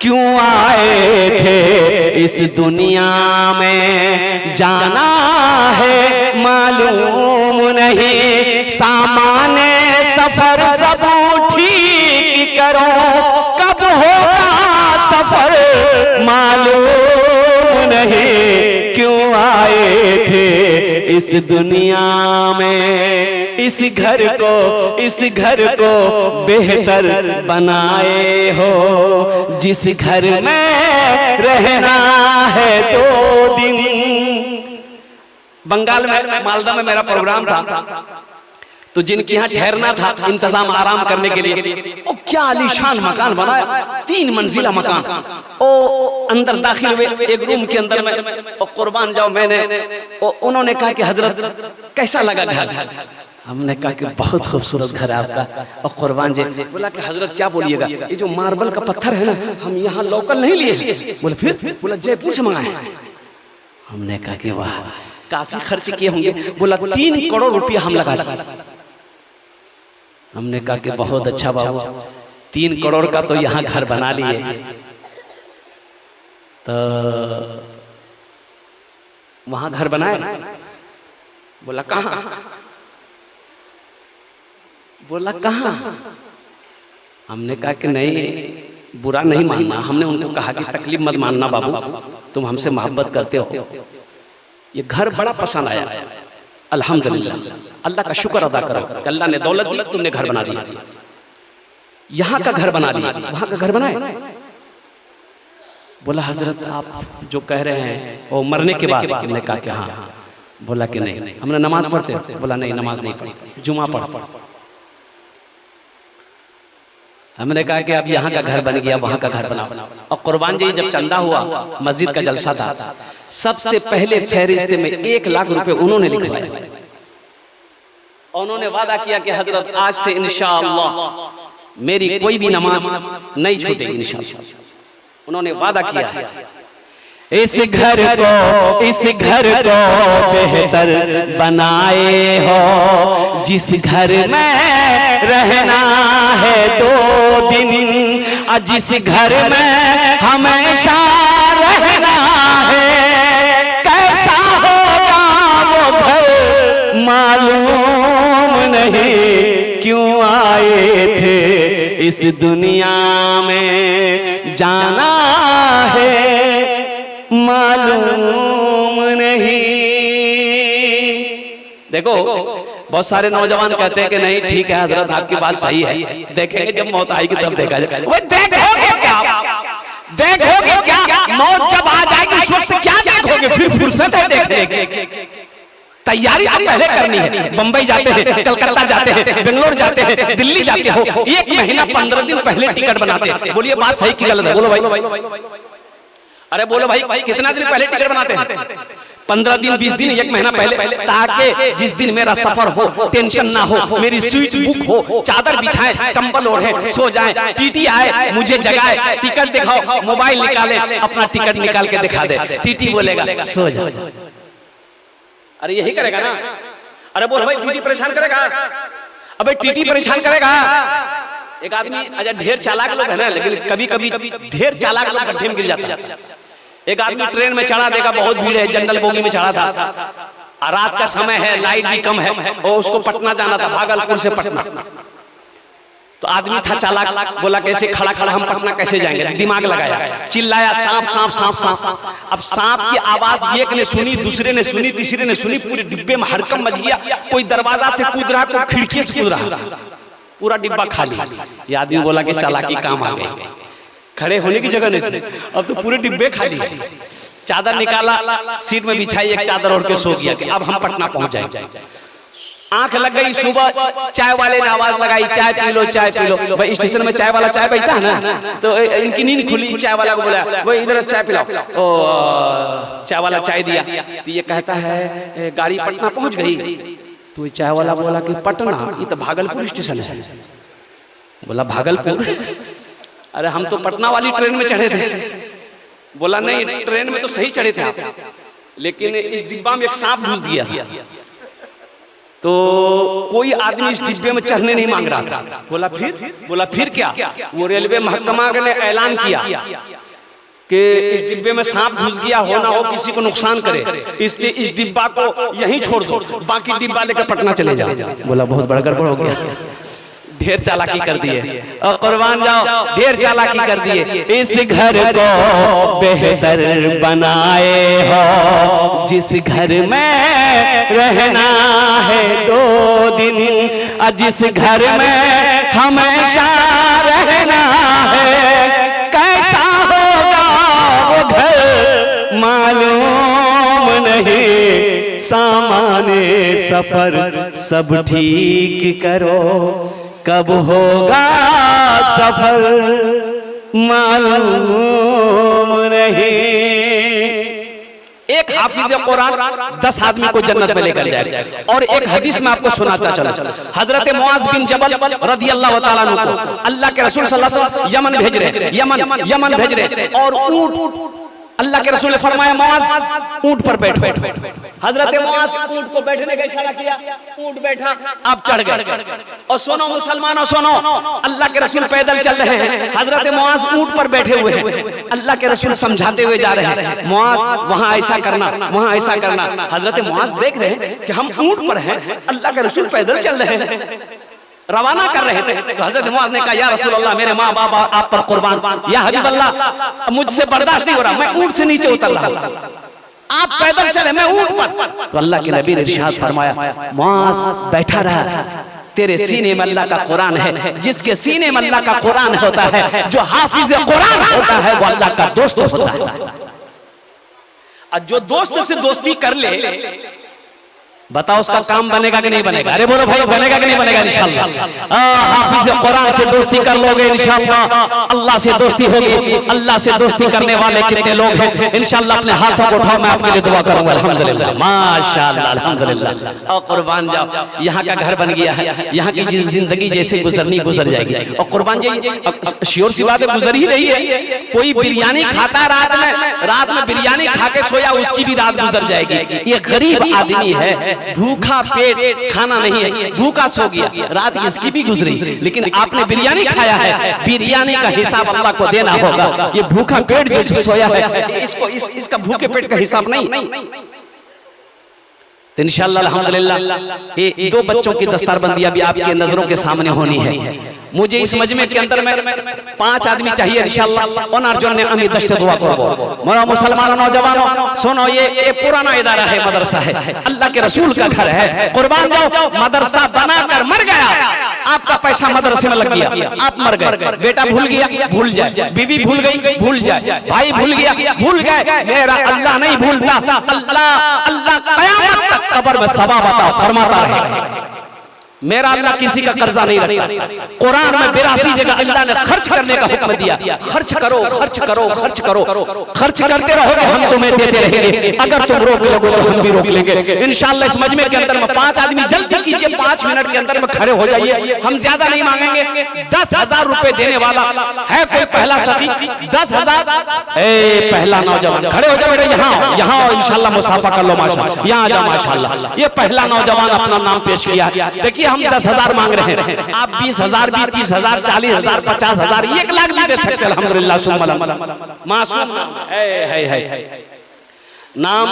क्यों आए थे इस दुनिया में, जाना है मालूम नहीं। सामाने सफर सब ठीक करो, कब होगा सफर मालूम नहीं क्यों आए थे इस दुनिया में, इस घर को बेहतर बनाए हो, जिस घर में रहना है 2 दिन। बंगाल में मालदा में मेरा प्रोग्राम था, तो जिनके यहाँ ठहरना था इंतजाम आराम करने के लिए, ओ क्या आलीशान मकान बनाया, 3 मंजिला मकान। ओ अंदर दाखिल हुए एक रूम के अंदर में, ओ कुर्बान जाओ, उन्होंने कहा कि हजरत कैसा लगा घर? हमने कहा कि बहुत खूबसूरत घर है आपका। और कुर्बान जी बोला कि हजरत क्या बोलिएगा, ये जो मार्बल का पत्थर है ना, हम यहाँ लोकल नहीं लिए। बोले फिर? बोला जयपुर से मंगाए। हमने कहा कि वाह, काफी खर्च किए होंगे। बोला 3 करोड़ रुपया हम लगा दिए। हमने कहा कि बहुत अच्छा बाबू, 3 करोड़ का तो यहाँ घर बना लिए। तो वहां घर बनाए? बोला कहाँ? बोला कहाँ? हमने कहा कि नहीं, बुरा नहीं मानना। हमने उनको कहा कि तकलीफ मत मानना बाबू, तुम हमसे मोहब्बत करते हो। ये घर बड़ा पसंद आया, अल्हम्दुलिल्लाह, अल्लाह का शुक्र अदा करो कि अल्लाह ने दौलत दी, तुमने घर बना दिया। यहाँ का घर बना दिया, वहां का घर बनाए? बोला हजरत आप जो कह रहे हैं वो मरने के बाद? हमने कहा कि हाँ। बोला कि नहीं, हमने नमाज पढ़ते? बोला नहीं, नमाज नहीं पढ़ते, जुमा पढ़ते। हमने कहा कि अब यहाँ का घर बन गया, वहां का घर बनाओ। और कुर्बान जी जब चंदा हुआ, मस्जिद का जलसा था, सबसे पहले फहरिस्त में 1 लाख रुपए उन्होंने लिखवाए। उन्होंने वादा किया कि हजरत आज से इंशाअल्लाह मेरी कोई भी नमाज नहीं छूटेगी इंशाअल्लाह। उन्होंने वादा किया है। इस घर को बेहतर बनाए हो, जिस घर में रहना है 2 दिन, जिस घर में हमेशा रहना है, कैसा होगा वो घर मालूम नहीं क्यों आए थे इस दुनिया में, जाना है मालूम नहीं। देखो बहुत सारे नौजवान कहते हैं कि नहीं ठीक है हजरत आपकी बात सही है, देखेंगे जब मौत आएगी तब देखा जाएगा। वो देखोगे क्या मौत जब आ जाएगी उस वक्त क्या देखोगे? फिर फुर्सत है देखने की, तैयारी तो पहले करनी है। बंबई जाते हैं, कलकत्ता जाते हैं, बेंगलोर जाते हैं, दिल्ली जाते हो, 1 महीना 15 दिन पहले टिकट बनाते हैं। बोलिए बात सही की गलत है? बोलो भाई, अरे बोलो भाई, कितना दिन पहले टिकट बनाते हैं? 15 दिन, 20 दिन, 1 महीना पहले, ताकि जिस दिन मेरा सफर हो टेंशन ना हो, मेरी स्वीट बुक हो, चादर बिछाए, कंबल ओढ़े, सो जाए, टीटी आए मुझे जगाए, टिकट दिखाओ, मोबाइल निकाले, अपना टिकट निकाल के दिखा दे, टीटी बोलेगा सो जा। अरे यही करेगा ना? अरे बोल भाई टीटी परेशान करेगा? अबे टीटी परेशान करेगा। एक आदमी, अच्छा ढेर चालाक लोग है ना, लेकिन कभी कभी ढेर चालाक लोग गड्ढे में गिर जाते हैं। एक आदमी ट्रेन में चढ़ा, देखा बहुत भीड़ है, जनरल बोगी में चढ़ा था, रात का समय है, लाइट भी कम है, और उसको पटना जाना था, भागलपुर से पटना। तो आदमी था चालाक, बोला कैसे खड़ा खड़ा हम पटना कैसे जाएंगे? दिमाग लगाया, चिल्लाया सांप सांप सांप सांप। अब सांप की आवाज एक ने सुनी, दूसरे ने सुनी, तीसरे ने सुनी, पूरे डिब्बे में हड़कंप मच गया। कोई दरवाजा से कूद रहा, कोई खिड़की से कूद रहा, पूरा डिब्बा खाली। ये आदमी बोला कि चालाकी काम आ गई, खड़े होने की जगह नहीं थी, अब तो पूरे डिब्बे खाली है। चादर निकाला, सीट में बिछाई, एक चादर ओढ़ के सो गया कि अब हम पटना पहुंच जाएंगे। आंख लग गई, सुबह चाय वाले ने आवाज लगाई, चाय पी लो, चाय पी लो। भाई स्टेशन में चाय वाला चाय पीता है ना, तो इनकी नींद खुली, चाय वाला को बोला वो इधर चाय पिलाओ। ओ चाय वाला चाय दिया, तो ये कहता है गाड़ी पटना पहुंच गई। तो चाय वाला बोला कि पटना, ये तो भागलपुर स्टेशन है। बोला भागलपुर? अरे हम तो पटना वाली ट्रेन में चढ़े थे। बोला नहीं, ट्रेन में तो सही चढ़े थे आप, लेकिन इस डिब्बा में एक सांप घुस गया, तो कोई आदमी इस डिब्बे में चढ़ने नहीं मांग रहा था। बोला फिर? बोला फिर क्या? वो रेलवे महकमा ने ऐलान किया कि इस डिब्बे में सांप घुस गया, हो ना हो किसी को नुकसान करे, इसलिए इस डिब्बा को यहीं छोड़ दो, बाकी डिब्बा लेकर पटना चले जाओ। बोला बहुत बड़ा गड़बड़ हो गया, ढेर चालाकी कर दिए और कुर्बान जाओ, ढेर चालाकी कर दिए। इस घर को बेहतर बनाए हो, जिस घर में रहना है 2 दिन, जिस घर में हमेशा रहना है, कैसा होगा वो घर मालूम नहीं। सामाने सफर सब ठीक करो, कब होगा सफर मालूम नहीं। एक हाफिज कुरान 10 आदमी को जन्नत में लेकर जाएगा। और एक हदीस में आपको सुनाता चला, हजरत मुआज बिन जबल रदी अल्लाह तआला अन्हु को अल्लाह के रसूल सल्लल्लाहु अलैहि वसल्लम यमन भेज रहे, यमन भेज रहे, और ऊंट, अल्लाह के रसूल ने फरमाया मुआज ऊंट पर बैठो। हजरत मुआज ऊंट को बैठने का इशारा किया, ऊंट बैठा, आप चढ़ गए। और सुनो मुसलमानों सुनो, अल्लाह के रसूल पैदल चल रहे हैं, हजरत मुआज ऊंट पर बैठे हुए हैं। अल्लाह के रसूल समझाते हुए जा रहे हैं, मुआज वहां ऐसा करना, वहां ऐसा करना। हजरत मुआज देख रहे हैं कि हम ऊंट पर हैं, अल्लाह के रसूल पैदल चल रहे हैं, रवाना कर रहे थे। तो हजरत मुआज ने कहा, या रसूल अल्लाह, मेरे माँ बाप आप पर कुर्बान, या हबीब अल्लाह, मुझसे बर्दाश्त नहीं हो रहा, मैं ऊंट से नीचे उतर रहा हूं, आप पैदल चले, मैं ऊंट पर। तो अल्लाह के नबी ने इरशाद फरमाया, मुआज बैठा रहा, तेरे सीने में अल्लाह का कुरान है, जिसके सीने में अल्लाह का कुरान होता है, जो हाफिज कुरान होता है, वो अल्लाह का दोस्त होता है। और जो दोस्त से दोस्ती कर ले, बताओ उसका काम बनेगा कि नहीं बनेगा? अरे बोलो भाई, बनेगा कि नहीं बनेगा? इंशाअल्लाह। हाफिज कुरान से दोस्ती कर लोगे इंशाअल्लाह, अल्लाह से दोस्ती होगी। अल्लाह से दोस्ती करने वाले कितने लोग हैं? इंशाअल्लाह अपने हाथों को उठाओ, मैं आपके लिए दुआ करूंगा। अल्हम्दुलिल्लाह, माशाअल्लाह, अल्हम्दुलिल्लाह। और कुर्बान जाओ, यहाँ का घर बन गया है, यहाँ की जिंदगी जैसे गुजरनी गुजर जाएगी। और कुर्बान जी श्योर सी बात है, गुजर ही रही है। कोई बिरयानी खाता रात में बिरयानी खा के सोया, उसकी भी रात गुजर जाएगी। ये गरीब आदमी है, भूखा पेट, खाना नहीं है, भूखा सो गया, रात इसकी भी गुजरी। लेकिन आपने बिरयानी खाया है, बिरयानी का हिसाब अल्लाह को देना होगा। ये भूखा पेट जो सोया है, इसको इसका भूखे पेट का हिसाब नहीं। तो इंशाअल्लाह अल्हम्दुलिल्लाह ये 2 बच्चों की दस्तरबंदी अभी आपके नजरों के सामने होनी है। मुझे इस मजमे के अंदर में 5 आदमी चाहिए इंशाअल्लाह। ओनार्जुन ने अमी दश्त दुआ करबो। मोरा मुसलमानों नौजवानों सुनो, ये पुराना इदारा है, मदरसा है, अल्लाह के रसूल का घर है। कुर्बान जाओ, मदरसा बनाकर मर गया, आपका पैसा मदरसे में लग गया, आप मर गए। बेटा भूल गया, भूल जाए, बीवी भूल गई, भूल जाए, भाई भूल गया, भूल गए। मेरा अल्लाह नहीं भूलता, अल्लाह कयामत तक कब्र में सवाब अता फरमाता रहेगा। मेरा अल्लाह किसी का कर्जा नहीं रखता। कुरान में 82 जगह अल्लाह ने खर्च करने का हुक्म दिया। खर्च करो, खर्च करो, खर्च करो, खर्च करते रहोगे, हम तुम्हें देते रहेंगे। अगर तुम रोक लोगे तो हम भी रोक लेंगे इंशाअल्लाह। इस मजमे के अंदर में 5 आदमी जल्दी कीजिए, 5 मिनट के अंदर में खड़े हो जाइए। हम ज्यादा नहीं मांगेंगे, 10,000 रुपए देने वाला है कोई पहला सखी? 10,000। पहला नौजवान खड़े हो जाओ बेटा, यहाँ इंशाअल्लाह मुसाफा कर लो, माशाअल्लाह, यहाँ आ जाओ माशाअल्लाह। ये पहला नौजवान अपना नाम पेश किया। देखिए हम 10,000 मांग रहे हैं, आप 20,000 भी, 30,000, 40,000, 50,000, 1 लाख भी दे सकते हैं। अल्हम्दुलिल्लाह मासूम है। नाम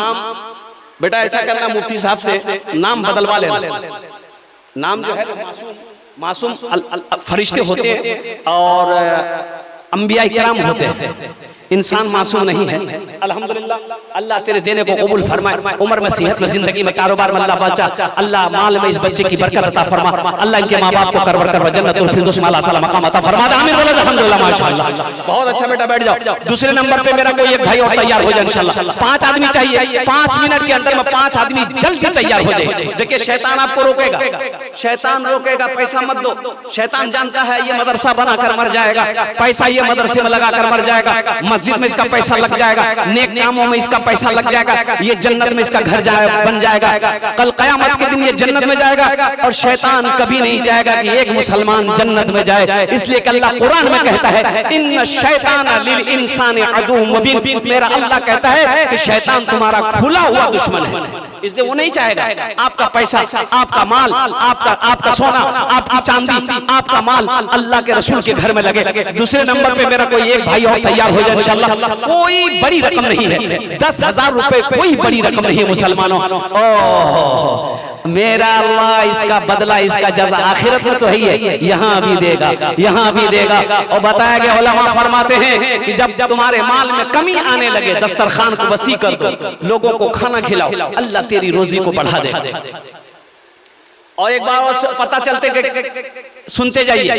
बेटा ऐसा करना, मुफ्ती साहब से नाम बदलवा लेना। नाम जो है मासूम फरिश्ते होते हैं और अंबिया इकराम होते हैं, इंसान मासूम नहीं है। अल्हम्दुलिल्लाह, अल्लाह तेरे देने को कबूल फरमाए। उम्र में, सेहत में, जिंदगी में, कारोबार में अल्लाह बचा, अल्लाह माल में इस बच्चे की बरकत अता फरमा, अल्लाह इनके माँ बाप को करवर कर जन्नतुल फिरदौस में आला मकाम अता फरमा। आमीन बोलो अल्हम्दुलिल्लाह, माशाअल्लाह। बहुत अच्छा बेटा, बैठ जाओ। दूसरे नंबर पे मेरा कोई एक भाई और तैयार हो जाए इंशाअल्लाह। 5 आदमी चाहिए, 5 मिनट के अंदर में 5 आदमी जल्दी तैयार हो जाए। देखिए शैतान आपको रोकेगा, शैतान रोकेगा, पैसा मत दो। शैतान जानता है ये मदरसा बनाकर मर जाएगा, पैसा ये मदरसे में लगाकर मर जाएगा, मस्जिद में इसका पैसा लग जाएगा, नेक कामों में इसका पैसा लग जाएगा, ये जन्नत में इसका घर बन जाएगा, कल कयामत के दिन ये जन्नत में जाएगा। और शैतान कभी नहीं चाहेगा कि एक मुसलमान जन्नत में जाए। इसलिए कि अल्लाह कुरान में कहता है, इन्न शैतान लिल इंसानी अदुव्वुम मुबीन। मेरा अल्लाह कहता है कि शैतान तुम्हारा खुला हुआ दुश्मन है, इसलिए वो नहीं चाहेगा आपका पैसा, आपका माल, आपका सोना, आपकी चांदी, आपका माल अल्लाह के रसूल के घर में लगे। दूसरे नंबर पे मेरा कोई एक भाई और तैयार हो जाए इंशाअल्लाह। कोई बड़ी रकम नहीं है, 10,000 रुपए कोई बड़ी रकम नहीं है मुसलमानों। मेरा अल्लाह इसका बदला, इसका जज़ा आखिरत में तो है ही है, यहाँ भी देगा, यहाँ भी देगा। और बताया गया, उलमा फरमाते हैं कि जब तुम्हारे माल में कमी आने लगे, दस्तरखान को वसी कर दो, लोगों को खाना खिलाओ, अल्लाह तेरी रोजी को बढ़ा देगा। और एक बार पता चलते सुनते जाइए,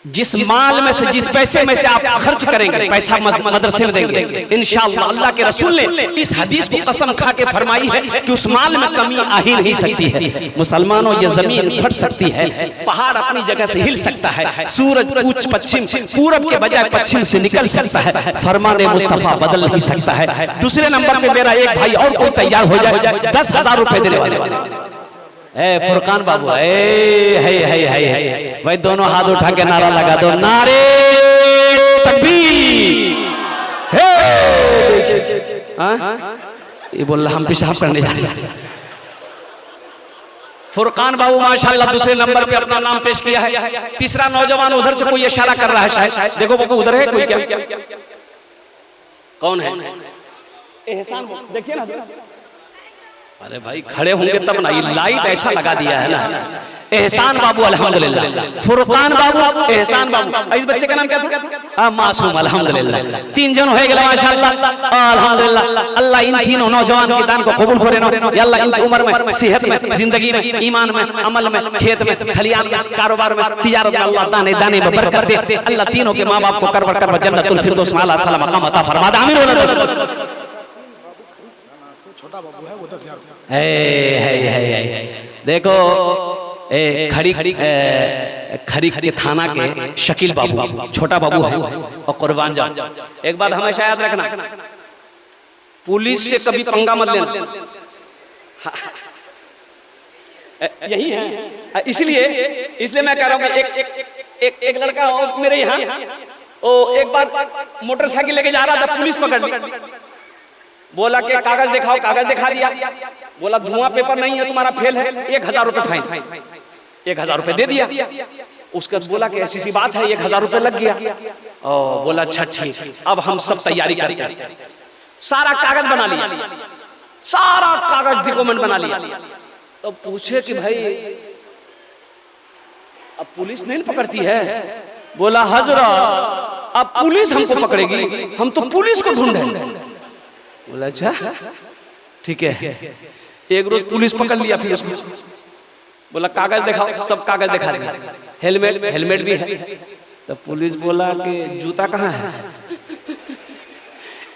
जिस माल में से, जिस पैसे में से आप खर्च करेंगे, पैसा मदरसे में देंगे, इंशाअल्लाह अल्लाह के रसूल ने इस हदीस को कसम खा के फरमाई है कि उस माल में कमी आ ही नहीं सकती है। मुसलमानों, ये जमीन फट सकती है, पहाड़ अपनी जगह से हिल सकता है, सूरज पूछ पश्चिम, पूरब के बजाय पश्चिम से निकल सकता है, फरमाने मुस्तफा बदल नहीं सकता है। दूसरे नंबर पे मेरा एक भाई और कोई तैयार हो जाए 10,000 रुपए देने वाले, फुरकान बाबू, है भाई, दोनों हाथ उठा के नारा लगा दो, नारे तकबीर। ये बोल रहा हम पेशाब करने जा रहे हैं। फुरकान बाबू माशाल्लाह दूसरे नंबर पे अपना नाम पेश किया है। तीसरा नौजवान उधर से कोई इशारा कर रहा है, शायद देखो बाबू उधर है कोई, क्या कौन है? एहसान, देखिए ना। अरे भाई खड़े होंगे तब ना, ये लाइट ऐसा लगा दिया है ना। एहसान बाबू अल्हम्दुलिल्लाह, फुरकान बाबू, एहसान बाबू। इस बच्चे का नाम क्या था? मासूम अल्हम्दुलिल्लाह। 3 जन हो गए माशाल्लाह, अल्हम्दुलिल्लाह। अल्लाह इन तीनों नौजवान की दान को कबूल करे ना। या अल्लाह इनकी उम्र में, सेहत में, जिंदगी में, ईमान में, अमल में, खेत में, खलियान में, कारोबार में, तिजारत में अल्लाह दाने दाने में बरकत दे। अल्लाह तीनों के माँ बाप को करबर करबर जन्नतुल फिरदौस में आला सला मकाम अता फरमा दे। आमीन। छोटा बाबू है वो 10,000। देखो खड़ी के थाना के शकील बाबू, छोटा बाबू है, और कुर्बान जाओ। एक बात हमेशा याद रखना, पुलिस से कभी पंगा मत लेना। यही है, इसलिए मैं कह रहा हूँ कि एक लड़का मेरे यहाँ एक बार मोटरसाइकिल लेके जा रहा था, पुलिस पकड़ ली, बोला कि कागज दिखाओ, कागज दिखा दिया, बोला धुआं पेपर नहीं है तुम्हारा, फेल है, 1,000 रुपए फाइन। 1,000 रुपए दे दिया। उसका बोला कि ऐसी सी बात है, 1,000 रुपए लग गया। और बोला अच्छा ठीक, अब हम सब तैयारी करते हैं। सारा कागज बना लिया, सारा कागज डॉक्यूमेंट बना लिया। तो पूछे कि भाई अब पुलिस नहीं पकड़ती है? बोला हजरत अब पुलिस हमको पकड़ेगी, हम तो पुलिस को ढूंढे। बोला अच्छा ठीक है। एक रोज पुलिस पकड़ लिया, फिर उसको बोला कागज दिखाओ, सब कागज दिखा दिया, हेलमेट भी है। तो पुलिस बोला कि जूता कहाँ है?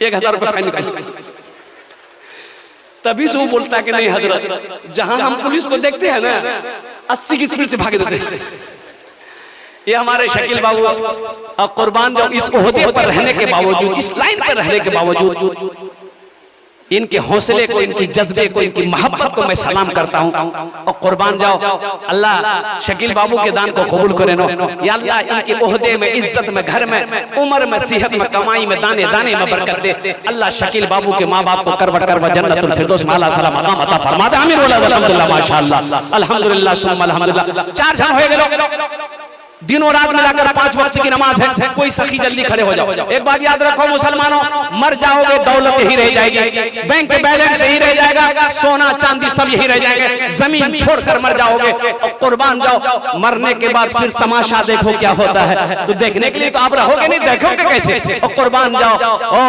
1,000 रुपए फाइन निकाल। तभी से वो बोलता है कि नहीं हजरत, जहां हम पुलिस को देखते हैं ना 80 की स्पीड से भाग देते हैं। ये हमारे शकील बाबू और कुर्बान जो इस ओहदे पर रहने के बावजूद, इस लाइन पर रहने के बावजूद, इनके हौसले को, इनकी जज्बे को, इनकी मोहब्बत को मैं सलाम करता हूं। और कुर्बान जाओ, अल्लाह शकील बाबू के दान को कबूल करे नो। या अल्लाह इनके ओहदे में, इज्जत में, घर में, उम्र में, सेहत में, कमाई में, दाने दाने में बरकत दे। अल्लाह शकील बाबू के माँ बाप को करबर करबर जन्नतुल फिरदौस में आला सला मकाम अता फरमा दे। आमीन। अल्हम्दुलिल्लाह, माशाअल्लाह, अल्हम्दुलिल्लाह, सुम्मा अल्हम्दुलिल्लाह। 4 जन हो गए, दिनों रात मिलाकर 5 वक्त की नमाज है। कोई सखी जल्दी खड़े हो जाओ। एक बात याद रखो मुसलमानों, मर जाओगे दौलत यही रह जाएगी, बैंक के बैलेंस यही रह जाएगा, सोना चांदी सब यही रह जाएंगे, जमीन छोड़कर मर जाओगे। और कुर्बान जाओ, मरने के बाद फिर तमाशा देखो क्या होता है। तो देखने के लिए तो आप रहोगे नहीं, देखोगे कैसे? और कुर्बान जाओ, ओ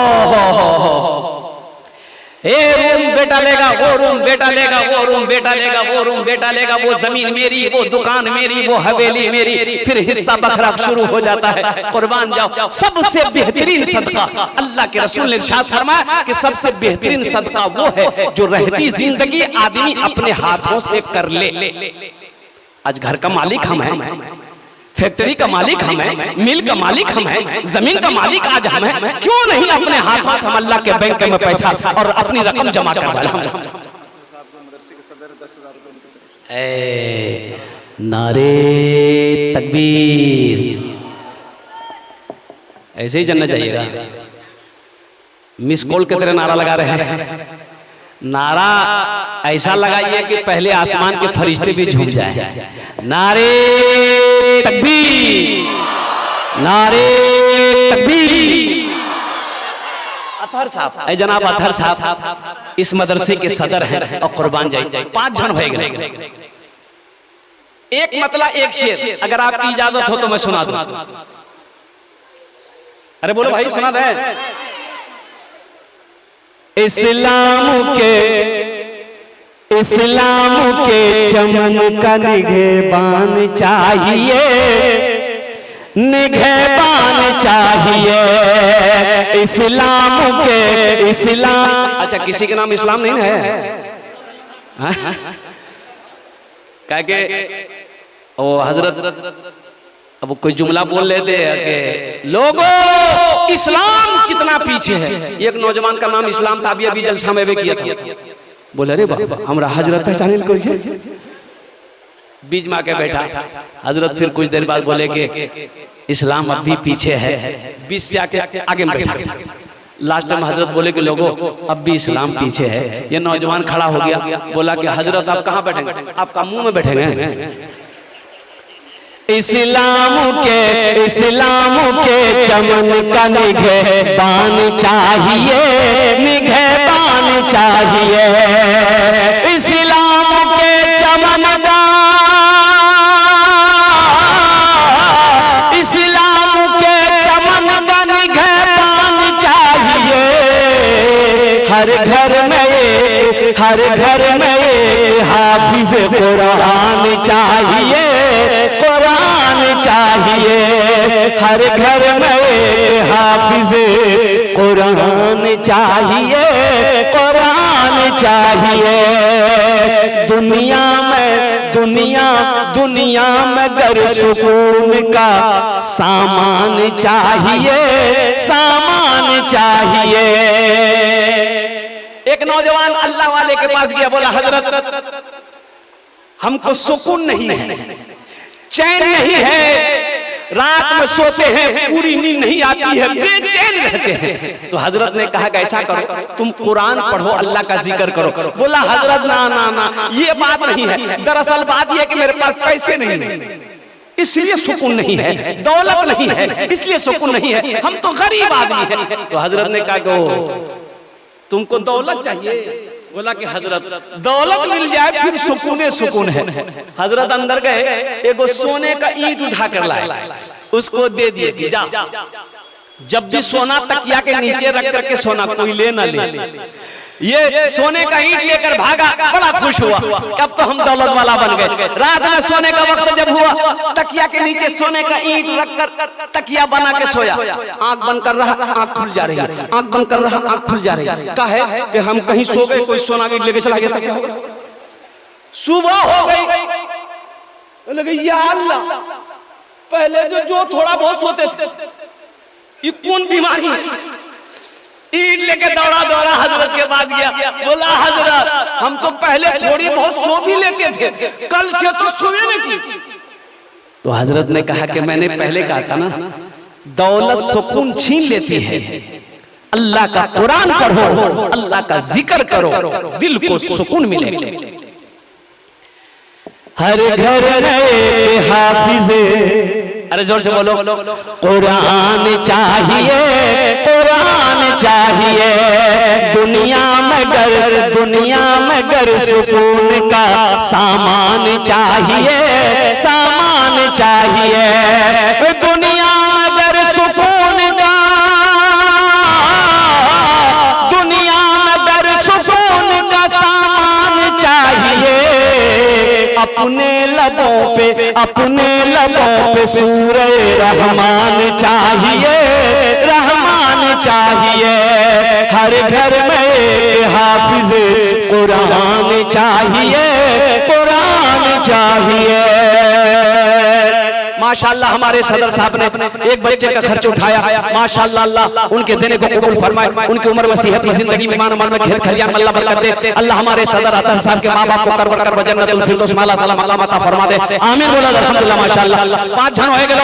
रूम बेटा लेगा, वो रूम बेटा लेगा, वो रूम बेटा लेगा, वो रूम बेटा लेगा, वो जमीन मेरी, वो दुकान मेरी, वो हवेली मेरी, फिर हिस्सा बखरा शुरू हो जाता है। कुर्बान जाओ, सबसे बेहतरीन सदका अल्लाह के रसूल ने इरशाद फरमाया कि सबसे बेहतरीन सदका वो है जो रहती जिंदगी आदमी अपने हाथों से कर ले। आज घर का मालिक हम हैं, फैक्ट्री का मालिक हम हैं, मिल का मालिक हम हैं, जमीन का मालिक आज हम हैं। क्यों नहीं अपने हाथों से अल्लाह के बैंक में पैसा और अपनी रकम जमा करवा लें? नारे तकबीर, ऐसे ही जन्नत जाइएगा। मिस कॉल की तरह नारा लगा रहे हैं। नारा ऐसा लगाइए कि पहले आसमान के फरिश्ते भी झूम जाएं। नारे तकबीर, नारे तकबीर। अतहर साहब, ए जनाब अतहर साहब इस मदरसे के सदर हैं और कुर्बान जाए 5 जन हो गए। एक मतला एक शेर अगर आपकी इजाजत हो तो मैं सुना दूं। अरे बोलो भाई, सुना दे। इस्लाम के चमन का निगहबान चाहिए, निगहबान चाहिए इस्लाम के। इस्लाम, अच्छा किसी के नाम इस्लाम नहीं है? क्या के ओ हजरत अब कोई जुमला बोल लेते हैं कि लोगों इस्लाम कितना पीछे है। एक नौजवान का नाम इस्लाम था, अभी जलसा में भी किया था। बोले अरे बाबा हमरा हजरत पहचाने को बीच में आके बैठा। हजरत फिर कुछ देर बाद बोले कि इस्लाम अब भी पीछे है। बीच से आके आगे में बैठा। लास्ट में हजरत बोले कि लोगों अब भी इस्लाम पीछे है। ये नौजवान खड़ा हो गया, बोला कि हजरत आप कहाँ बैठेंगे? आपका मुंह में बैठेंगे। इस्लाम के चमन का निगहबान चाहिए, निगहबान चाहिए इस्लाम के चमन का। इस्लाम के चमन का निगहबान चाहिए। हर घर में हाफिज कुरान चाहिए, कुरान चाहिए। हर घर में हाफिज कुरान चाहिए, कुरान चाहिए। दुनिया में गर सुकून का सामान चाहिए, सामान चाहिए। एक नौजवान अल्लाह वाले के पास गया, बोला हजरत हमको सुकून नहीं है, चैन नहीं है, रात में सोते हैं पूरी नींद नहीं आती है, बेचैन रहते हैं। तो हजरत ने कहा कि ऐसा करो तुम कुरान पढ़ो, अल्लाह का जिक्र करो। बोला हजरत ना ना ना ये बात नहीं है, दरअसल बात यह कि मेरे पास पैसे नहीं है इसलिए सुकून नहीं है, दौलत नहीं है इसलिए सुकून नहीं है, हम तो गरीब आदमी हैं। तो हजरत ने कहा कि तुमको दौलत चाहिए? बोला कि हजरत दौलत मिल जाए फिर सुकून है। हजरत अंदर गए, एगो सोने का ईंट उठा कर लाए, उसको दे दिए कि जा। जब भी सोना तकिया के नीचे रख करके सोना, कोई ले ना ले। ये सोने का ईंट लेकर भागा, बड़ा खुश हुआ कि अब तो हम दौलत वाला बन गए। रात में सोने का वक्त जब हुआ, तकिया के नीचे सोने का ईंट रखकर तकिया बना के सोया। आंख बंद कर रहा, आंख खुल जा रही है, आंख बंद कर रहा, आंख खुल जा रही है। कहा है कि हम कहीं सो गए, कोई सोना ईंट लेके चला गया, क्या होगा? सुबह हो गई, लगे या अल्लाह पहले जो थोड़ा बहुत सोते थे ये कौन बीमारी है? ईंट लेके दौड़ा हजरत के पास गया, बोला हजरत हम तो पहले थोड़ी बहुत सो भी लेते थे, कल से तो सोए नहीं। तो हजरत ने कहा कि मैंने पहले कहा था ना, दौलत सुकून छीन लेती है। अल्लाह का कुरान पढ़ो, अल्लाह का जिक्र करो, दिल को सुकून मिलेगा। हर घर में हाफिज, अरे जोर से बोलो, कुरान चाहिए, कुरान चाहिए। दुनिया में गर सुकून का सामान चाहिए, सामान चाहिए। दुनिया में गर सुकून का, दुनिया में गर सुकून का सामान चाहिए। अपने लबों पे सूरे रहमान चाहिए, रहमान चाहिए। हर घर में हाफिज कुरान चाहिए, कुरान चाहिए। माशाअल्लाह हमारे सदर साहब ने एक बच्चे का खर्च उठाया, माशाअल्लाह अल्लाह उनके देने को कबूल फरमाए, उनकी उम्र में सेहत में जिंदगी में ईमान अमल में खेत खलियान में अल्लाह बरकत दे। अल्लाह हमारे सदर अतहर साहब के मां बाप को करवर कर जन्नतुल फिरदौस में आला साला मकाम अता फरमा दे। आमीन बोला अल्हम्दुलिल्लाह। माशाअल्लाह 5 जन हो गए।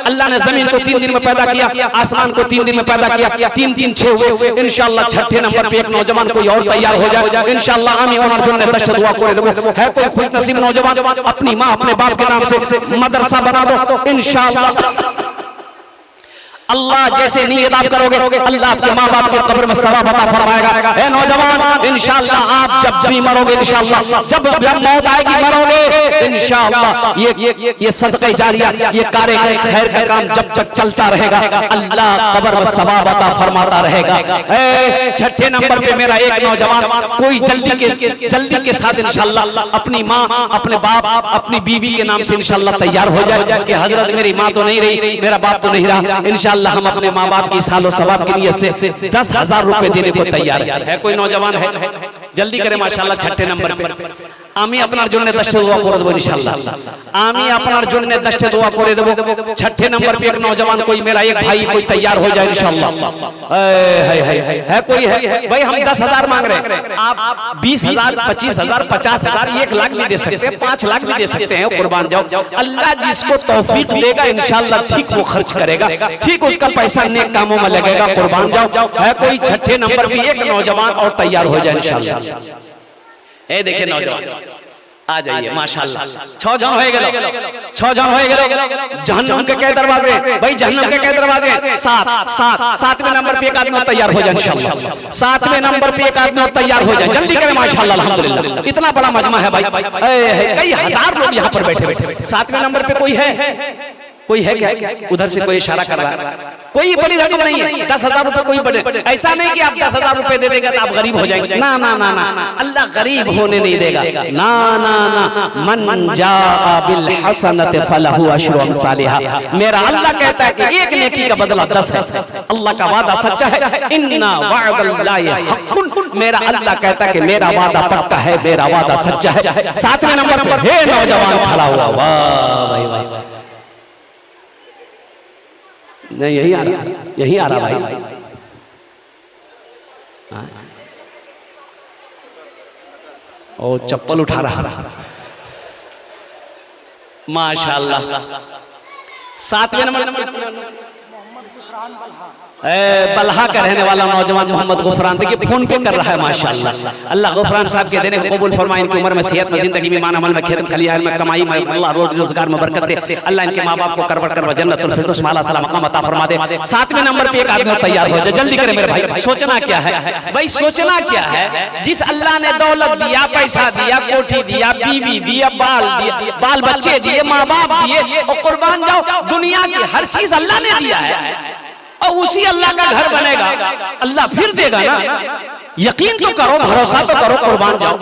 अल्लाह ने जमीन को 3 दिन में पैदा किया, आसमान को 3 दिन में पैदा किया, 3 3 6 हुए। इंशाअल्लाह छठे नंबर पे एक नौजवान कोई और तैयार हो जाए इंशाअल्लाह। आमीन और अर्जुन ने दस्त दुआ करे देबो। है कोई खुश नसीब नौजवान अपनी मां अपने बाप के नाम से मदरसा बना दो इंशाअल्लाह। अल्लाह जैसे नीयत आप करोगे अल्लाह आपके माँ बाप के कब्र में सवाब अता फरमाएगा। ए नौजवान, इंशाअल्लाह आप जब भी मरोगे, इंशाअल्लाह जब मौत आएगी मरोगे, इंशाअल्लाह ये सदका जारिया, ये कार्य खैर का काम जब तक चलता रहेगा अल्लाह कब्र में सवाब अता फरमाता रहेगा। छठे नंबर पे मेरा एक नौजवान कोई जल्दी के साथ इंशाअल्लाह अपनी माँ, अपने बाप, अपनी बीवी के नाम से इंशाअल्लाह तैयार हो जाए कि हजरत मेरी माँ तो नहीं रही, मेरा बाप तो नहीं रहा, इंशाअल्लाह हम अपने माँ बाप की सालों सवाब की नियत से 10,000 रुपए देने को तैयार है। कोई नौजवान है? जल्दी करे माशाअल्लाह। छठे नंबर पे আমি আপনার জন্য 10টা দোয়া করে দেব इंशाअल्लाह। আমি আপনার জন্য 10টা দোয়া করে দেব। छठे नंबर पे एक नौजवान कोई मेरा एक भाई कोई तैयार हो जाए इंशाअल्लाह। है कोई है भाई? हम 10,000 मांग रहे हैं, आप 20,000, 25,000, 50,000, 1 लाख भी दे सकते हैं, 5 लाख भी दे सकते हैं। कुर्बान जाओ, अल्लाह जिसको तौफीक देगा इंशाअल्लाह ठीक वो खर्च करेगा, ठीक उसका पैसा नेक कामों में लगेगा। कुर्बान जाओ। है कोई? छठे नंबर पे एक नौजवान और तैयार हो जाए इंशाअल्लाह। ए देखिए नौजवान आ जाइए माशाअल्लाह। 6 जन हो गए, 6 जन हो गए। जहन्नम के कई दरवाजे भाई, जहन्नम के कई दरवाजे? 7वें नंबर पे एक आदमी तैयार हो जाए इंशाअल्लाह। 7वें नंबर पे एक आदमी तैयार हो जाए, जल्दी करें माशाअल्लाह। अल्हम्दुलिल्लाह इतना बड़ा मजमा है भाई, कई हजार लोग यहाँ पर बैठे बैठे। 7वें नंबर पे कोई है? कोई है क्या? उधर से कोई इशारा कर रहा है? कोई बड़ी रकम नहीं है, 10,000 रुपए कोई बड़े, ऐसा नहीं कि आप 10,000 रुपए दे देंगे तो आप गरीब हो जाएंगे। ना ना ना ना, अल्लाह गरीब होने नहीं देगा। ना ना ना, मन जाअ बिल हसनति फलहु अशरु अमसालिहा। मेरा अल्लाह कहता है कि एक नेकी का बदला 10 है। अल्लाह का वादा सच्चा है। इन्ना वअदल्लाहि हक़्क़ुन। मेरा अल्लाह कहता है कि मेरा वादा पक्का है, मेरा वादा सच्चा है। 7वें नंबर पर हे नौजवान खड़ा हुआ, वाह भाई वाह। नहीं यही आ रहा, यही आ रहा भाई। ओ चप्पल उठा रहा माशाअल्लाह। 7वें नंबर बल्हा का रहने वाला नौजवान मोहम्मद गुफरान, देखिए फोन पे कर रहा है माशाअल्लाह। अल्लाह गुफरान साहब के देने को कबूल फरमाए, इनकी उम्र में सेहत में जिंदगी में ईमान अमल में खेत खलियान में कमाई में अल्लाह रोज रोजगार में बरकत दे। अल्लाह इनके माँ बाप को करवट कर जन्नतुल फिरदौस माला सलाम मकाम अता फरमा दे। 7वें नंबर पे एक आदमी तैयार हो जाए, जल्दी करें मेरे भाई। सोचना क्या है भाई? सोचना क्या है? जिस अल्लाह ने दौलत दिया, पैसा दिया, कोठी दिया, बीवी दिया, बाल बच्चे दिए, माँ बाप दिए, और कुर्बान जाओ दुनिया की हर चीज अल्लाह ने दिया है, और उसी अल्लाह का घर बनेगा, अल्लाह फिर देगा ना। यकीन तो करो, भरोसा तो करो। कुर्बान जाओ।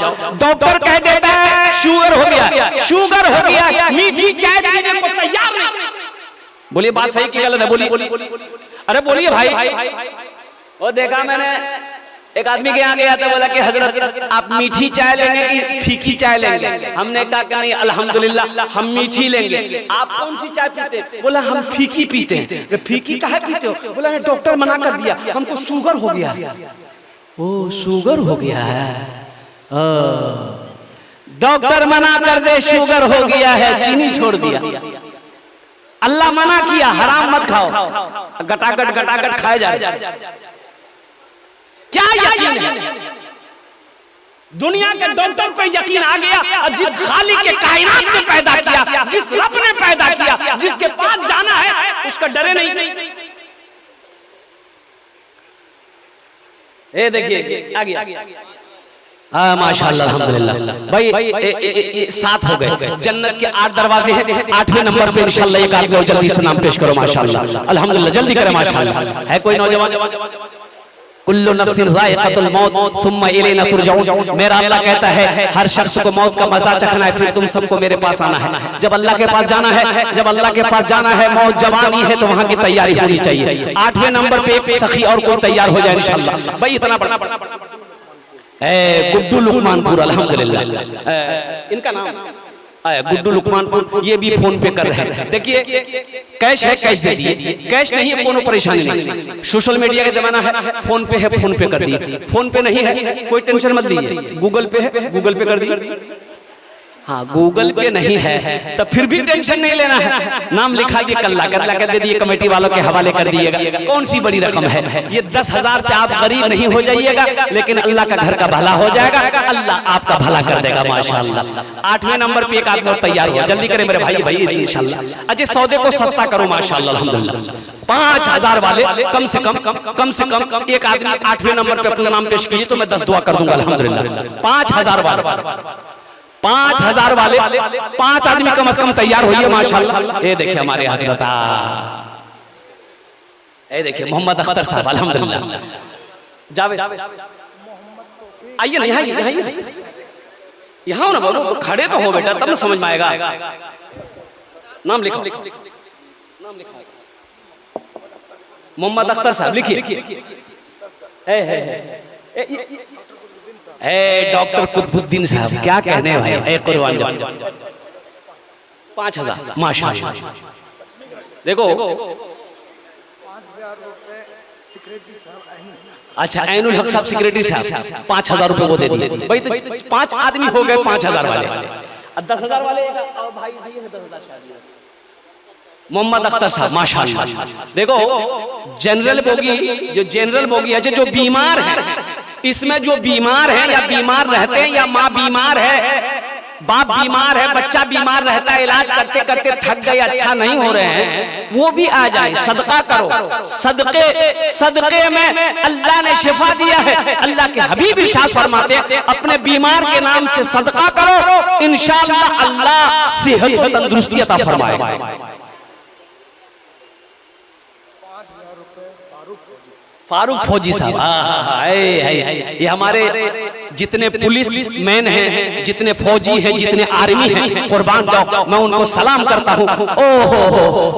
डॉक्टर कह देता है शुगर हो गया, शुगर हो गया, मीठी चाय पीने को तैयार नहीं। बोलिए बात सही की गलत है? बोलिए, अरे बोलिए भाई। वो देखा मैंने एक आदमी के यहाँ गया था, बोला कि हजरत आप मीठी चाय लेंगे कि फीकी चाय लेंगे? हमने कहा कि नहीं अल्हम्दुलिल्लाह हम मीठी लेंगे। आप कौन सी चाय पीते? बोला हम फीकी पीते हैं। फीकी काहे पीते हो? बोला डॉक्टर मना कर दिया, हमको शुगर हो गया। ओ शुगर हो गया है, डॉक्टर मना कर दे शुगर हो गया है, चीनी छोड़ दिया। अल्लाह मना किया हराम मत खाओ, गटागट खाए जा रहे। क्या यकीन है? दुनिया के डॉक्टर पे यकीन आ गया, और जिस खालिक के कायनात ने पैदा किया, जिस रब ने पैदा किया, जिसके पास जाना है उसका डरे नहीं। ए देखिए आ गया। माशाअल्लाह अल्हम्दुलिल्लाह भाई। 7 हो गए। जन्नत के 8 दरवाजे हैं। 8वें नंबर पे इंशाअल्लाह एक आदमी जल्दी से नाम पेश करो माशाअल्लाह। अल्हम्दुलिल्लाह जल्दी करें माशाअल्लाह। है कोई नौजवान? कुल्लु नफ्सिन ज़ाइक़तुल मौत सुम्मा इलैना तुरजाऊन। मेरा अल्लाह कहता है हर शख्स को मौत का मजा चखना है, फिर तुम सबको मेरे पास आना है। जब अल्लाह के पास जाना है, जब अल्लाह के पास जाना है, मौत जवानी है तो वहां की तैयारी होनी चाहिए। 8वें नंबर पे एक सखी और कोई तैयार हो जाए इंशाअल्लाह। भाई इतना बड़ा गुड्डू लुकमानपुर, अल्हम्दुलिल्लाह इनका नाम गुड्डू लुकमानपुर, ये भी फोन पे कर रहे हैं। देखिए कैश है, कैश दे दिए, कैश नहीं है कोनो परेशानी नहीं। सोशल मीडिया का जमाना है, फोन पे है, फोन पे कर दिए। फोन पे नहीं है कोई टेंशन मत लीजिए, गूगल पे है, गूगल पे कर दिए। हाँ गूगल पे नहीं है तो फिर भी टेंशन नहीं लेना है, नाम लिखा दिए, कल ला कर दे दिए, कमेटी वालों के हवाले कर दिएगा। कौन सी बड़ी रकम है ये, 10,000 से आप गरीब नहीं हो जाइएगा, लेकिन अल्लाह का घर का भला हो जाएगा, अल्लाह आपका भला कर देगा माशाअल्लाह। 8वें नंबर पे एक आदमी और तैयार हुआ, जल्दी करें मेरे भाई इंशाअल्लाह। अजय सौदे को सस्ता करो माशाअल्लाह अल्हम्दुलिल्लाह। 5,000 वाले कम से कम एक आदमी 8वें नंबर पे अपना नाम पेश कीजिए तो मैं 10 दुआ कर दूंगा अल्हम्दुलिल्लाह। 5,000 वाले 5,000 वाले 5 आदमी कम से कम तैयार होइए माशाअल्लाह। ये देखिए हमारे हजरत, ये देखिए मोहम्मद अख्तर साहब अल्हम्दुलिल्लाह। जावेद आइए ना, यहाँ ना बोलो, खड़े तो हो बेटा तब ना समझ में आएगा। नाम लिखो, मोहम्मद अख्तर साहब लिखिए। डॉक्टर कुतुबुद्दीन साहब, क्या कहने भाई, कुर्बान जाओ। 5,000 माशाअल्लाह। देखो 5,000 रुपए सेक्रेटरी साहब, अच्छा ऐनुल हक साहब सेक्रेटरी साहब 5,000 रुपए वो दे दिए भाई। तो 5 आदमी हो गए 5,000 वाले, 10,000 वाले भाई दिए हैं 10,000 शादी। मोहम्मद अख्तर साहब माशाअल्लाह। देखो जनरल बोगी, जो जनरल बोगी है, जो बीमार है, इसमें जो बीमार है या बीमार रहते हैं या माँ बीमार है, बाप बीमार है, बच्चा बीमार रहता है, इलाज करते करते थक गए, अच्छा नहीं हो रहे हैं, वो भी आ जाए, सदका करो। सदके में अल्लाह ने शिफा दिया है। अल्लाह के हबीब इरशाद फरमाते हैं अपने बीमार के नाम से सदका करो, इंशाअल्लाह अल्लाह सेहत और तंदुरुस्ती अता फरमाएगा। 5,000 रुपए फारूक फौजी साहब, ये हमारे जितने पुलिस मैन हैं, जितने फौजी हैं, जितने आर्मी हैं, कुर्बान जाओ, मैं उनको सलाम करता हूँ। ओहो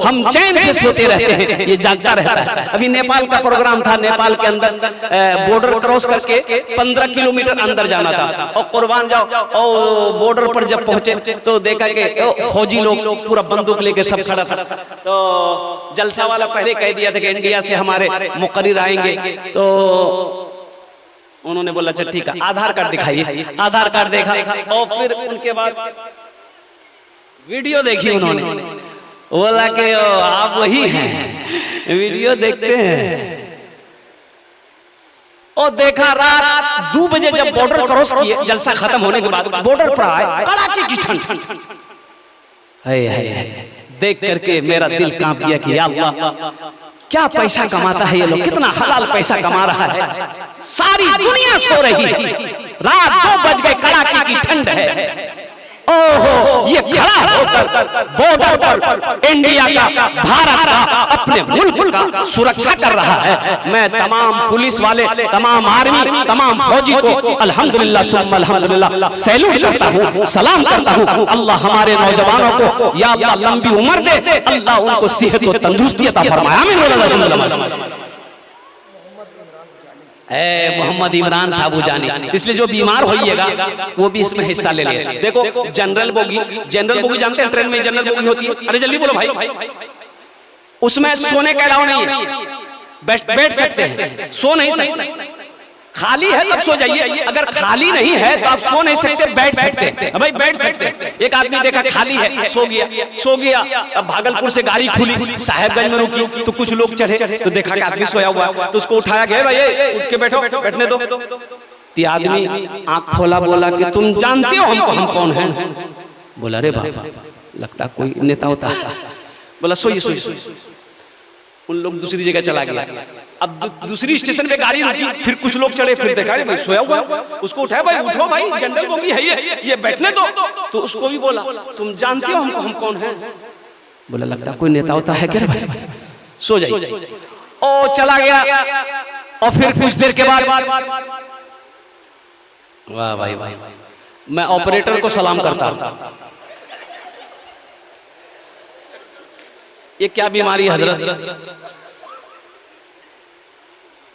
हम चैन से सोते रहते हैं, ये जागता रहता है। अभी नेपाल का प्रोग्राम था, नेपाल के अंदर बॉर्डर क्रॉस करके 15 किलोमीटर अंदर जाना था, और कुर्बान जाओ और बॉर्डर पर जब पहुंचे तो देखा कि फौजी लोग पूरा बंदूक लेके सब खड़ा था। तो जलसा वाला पहले कह दिया था कि इंडिया से हमारे मुकर्रिर आएंगे, तो उन्होंने बोला अच्छा ठीक है, आधार कार्ड दिखाइए। आधार कार्ड देखा और फिर उनके बाद वीडियो देखी उन्होंने, बोला कि आप वही हैं, वीडियो देखते हैं। और देखा रात 2 बजे जब बॉर्डर क्रॉस किए, जलसा खत्म होने के बाद बॉर्डर पर आए, कड़ाके की ठंड, देख करके मेरा दिल कांप गया कि या अल्लाह क्या पैसा कमाता है ये लोग, कितना हलाल पैसा कमा रहा है। सारी दुनिया सो रही है, रात 2 बज गए, कड़ाके की ठंड है। ओहो ये खड़ा होकर बॉर्डर पर इंडिया का, भारत का, अपने मुल्क का सुरक्षा कर रहा है। मैं तमाम पुलिस वाले, तमाम आर्मी, तमाम फौजी को अल्हम्दुलिल्लाह सुम्मा अल्हम्दुलिल्लाह सैल्यूट करता हूँ, सलाम करता हूँ। अल्लाह हमारे नौजवानों को या अल्लाह लंबी उम्र दे, अल्लाह उनको सेहत और तंदुरुस्ती अता फरमाए, आमीन। मोहम्मद इमरान साहब जानी, इसलिए जो बीमार होइएगा वो भी इसमें हिस्सा ले ले। देखो जनरल बोगी जानते हैं, ट्रेन में जनरल बोगी होती है, अरे जल्दी बोलो भाई, उसमें सोने का अलाउ नहीं है, बैठ सकते हैं, सो नहीं सकते। खाली है तब सो जाइए, अगर खाली नहीं है तो आप सो नहीं सकते, बैठ सकते हैं भाई, बैठ सकते हैं। एक आदमी देखा खाली है, सो गया। अब भागलपुर से गाड़ी खुली, साहेबगंज में रुकी, तो कुछ लोग चढ़े तो देखा कि आदमी सोया हुआ है, तो उसको उठाया गया, भाई उठ के बैठो, बैठने दो। तो आदमी आंख खोला, बोला कि तुम जानते हो हम कौन हैं? बोला अरे बाबा लगता कोई नेता होता है। बोला सोइए। उन लोग दूसरी जगह चला गया। अब दूसरी स्टेशन पे गाड़ी रुकी, फिर कुछ लोग चढ़े, फिर देखा भाई सोया हुआ, उसको उठाया, भाई उठो भाई, जनरल बोगी है ये बैठने दो। तो उसको भी बोला तुम जानते हो हम कौन हैं? बोला लगता कोई नेता होता है क्या, भाई सो जाइए। ओ चला गया। और फिर कुछ देर के बाद वाह भाई वाह, मैं ऑपरेटर को सलाम करता हूं। ये क्या बीमारी है हजरत?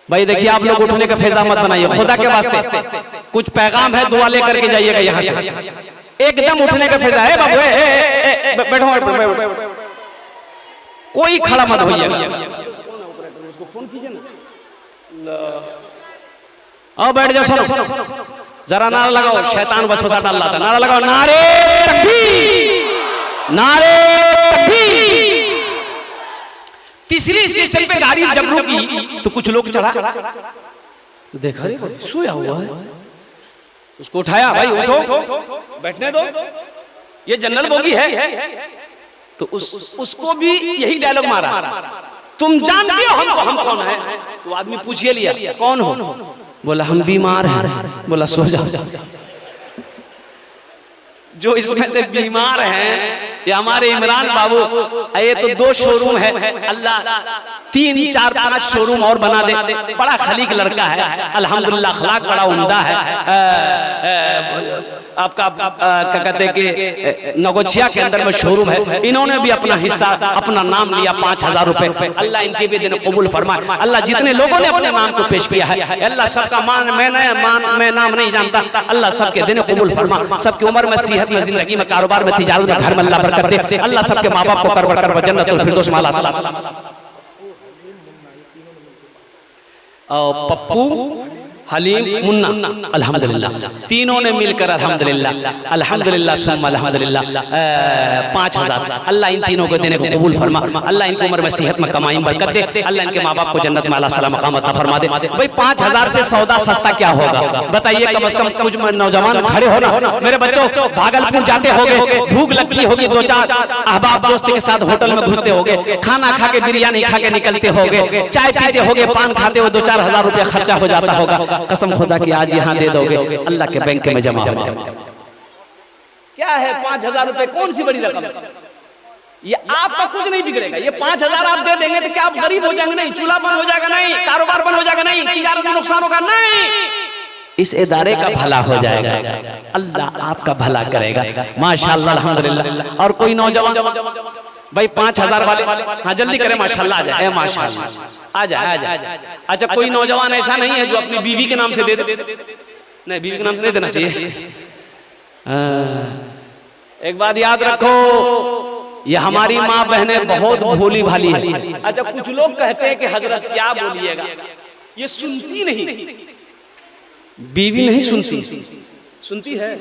भाई देखिए आप लोग उठने का फैजा मत बनाइए, खुदा के वास्ते कुछ पैगाम है, दुआ लेकर के जाइएगा यहाँ से। एकदम उठने का फैजा है बाबू, बैठो, कोई खड़ा मत होइएगा। आओ बैठ जाओ, सुनो। जरा नारा लगाओ, शैतान वसवसा डाल रहा था। नारा लगाओ, नारे तकबीर, नारे तकबीर। तीसरी स्टेशन पे गाड़ी जब रुकी तो कुछ लोग चढ़ा, देखा रे सोया हुआ है, उसको उठाया, भाई उठो, बैठने दो, ये जनरल बोगी है। तो उसको भी यही डायलॉग मारा, तुम जानते हो हम कौन है? तो आदमी पूछिए लिया, कौन हो? बोला हम बीमार हैं। बोला सो जाओ। जो इसमें से बीमार हैं ये हमारे इमरान बाबू, ये तो 2 शोरूम है, अल्लाह 3, 4, 5 शोरूम और बना दे। बड़ा खलीक लड़का है, अल्हम्दुलिल्लाह, अखलाक बड़ा उम्दा है। आपका क्या कहते हैं कि नगोचिया के अंदर में शोरूम है। इन्होंने भी अपना हिस्सा, अपना नाम लिया 5000 रुपए। अल्लाह इनके भी दिन कबूल फरमाए। अल्लाह जितने लोगों ने अपने नाम को पेश किया है, अल्लाह सबका मैं नाम नहीं जानता, अल्लाह सबके दिन कबूल फरमा, सबकी उम्र में, सेहत में, जिंदगी में, कारोबार में, तिजारत में, घर में अल्लाह बरकत दे। अल्लाह सबके माँ बाप को कर जन्नतुल फिरदौस में अल्लाह। पप्पू, हलीम, मुन्ना, अल्हम्दुलिल्लाह, तीनों ने मिलकर अल्हम्दुलिल्लाह अल्हम्दुलिल्लाह सुम्मा अल्हम्दुलिल्लाह 5000। अल्लाह इन तीनों को देने को कबूल फरमा। अल्लाह इनकी उम्र में, सेहत में, कमाई में बरकत दे। अल्लाह इनके माँ बाप को जन्नत में अल्लाह सलाम मकाम अता फरमा दे। भाई 5000 से सौदा सस्ता क्या होगा बताइए? कम से कम कुछ नौजवान खड़े हो ना, मेरे बच्चों भागलपुर जाते होगे, भूख लगती होगी, 2-4 अहबाब दोस्त के साथ होटल में घुसते होगे, खाना खा के, बिरयानी खा के निकलते होगे, चाय पीते होगे, पान खाते हो, 2-4 हजार रुपया खर्चा हो जाता होगा। कसम खुदा की आज यहाँ दे दोगे, अल्लाह के बैंक में जमा हो जाएगा। क्या है 5000 रुपए? कौन सी बड़ी रकम? ये आपका कुछ नहीं बिगड़ेगा। ये 5000 आप दे देंगे तो क्या आप गरीब हो जाएंगे? नहीं। चूल्हा बंद हो जाएगा? नहीं। कारोबार बंद हो जाएगा? नहीं। तिजारत में नुकसान होगा? नहीं। इस इदारे का भला हो जाएगा, अल्लाह आपका भला करेगा। माशाअल्लाह, अल्हम्दुलिल्लाह। और कोई नौजवान भाई 5000 वाले, हाँ जल्दी करें, माशाअल्लाह आ जाए, माशाअल्लाह आ जाए। अच्छा, कोई नौजवान ऐसा नहीं है जो अपनी बीवी के नाम से दे दे? नहीं, बीवी के नाम से नहीं देना चाहिए। एक बात याद रखो, ये हमारी माँ बहनें बहुत भोली भाली है। अच्छा, कुछ लोग कहते हैं कि हजरत क्या बोलिएगा, ये सुनती नहीं, बीवी नहीं सुनती है।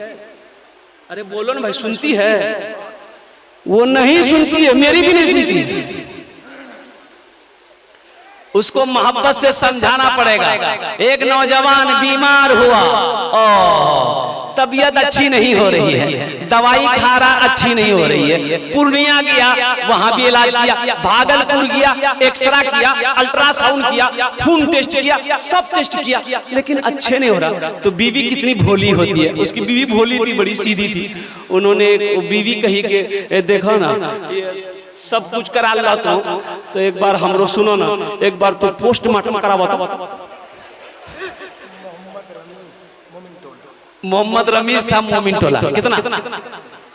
अरे बोलो ना भाई, सुनती है? वो नहीं सुनती है, मेरी भी नहीं सुनती। उसको मोहब्बत से समझाना पड़ेगा। एक नौजवान बीमार हुआ, तबीयत अच्छी नहीं हो रही है, दवाई खा रहा, अच्छी नहीं हो रही है। पूर्णिया गया, वहां भी इलाज किया, भागलपुर गया, एक्सरा किया, अल्ट्रासाउंड किया, खून टेस्ट किया, सब टेस्ट किया, लेकिन अच्छे नहीं हो रहा। तो बीवी कितनी भोली होती है, उसकी बीवी भोली थी, बड़ी सीधी थी। उन्होंने बीवी कही कि देखो ना, सब कुछ करा लाता हूं, तो एक बार हमरो सुनो ना, एक बार तो पोस्टमार्टम करावा था। मोहम्मद रमीज साहब मोमिन टोला, कितना?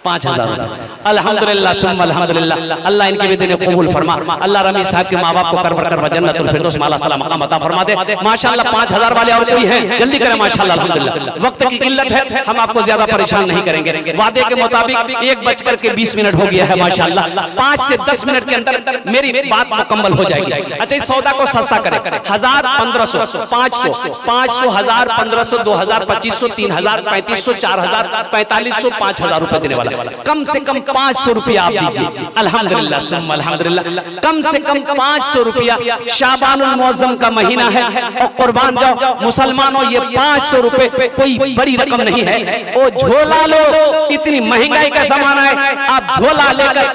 5000। अल्हम्दुलिल्लाह सुम्मा अल्हम्दुलिल्लाह, अल्लाह इनके भी देने कबूल फरमा। अल्लाह रमीज साहब के माँ बाप को कर जन्नतुल फिरदौस में अल्लाह सलाम मकाम अता फरमा दे। माशाअल्लाह 5000 वाले और कोई है? जल्दी करें, माशाअल्लाह अल्हम्दुलिल्लाह। वक्त की किल्लत है, हम आपको ज्यादा परेशान नहीं करेंगे। वादे के मुताबिक 1:20 हो गया है माशाअल्लाह। 5 से 10 मिनट के अंदर मेरी बात मुकम्मल हो जाएगी। अच्छा, इस सौदा को सस्ता करें, 1000, 1500, 500, 1000, 1500, 2000, 2500, 3000, 3500, 4000, 4500, 5000 रुपए देने वाला। कम से कम 500 रुपया आप दीजिए। अल्हम्दुलिल्लाह सुम्मा अल्हम्दुलिल्लाह। कम से कम 500 रुपया। शाबानुल मुअज्जम का महीना है और कुर्बान जाओ मुसलमानों, ये 500 रुपए कोई बड़ी रकम नहीं है। ओ झोला लो, इतनी महंगाई का जमाना है, आप झोला लेकर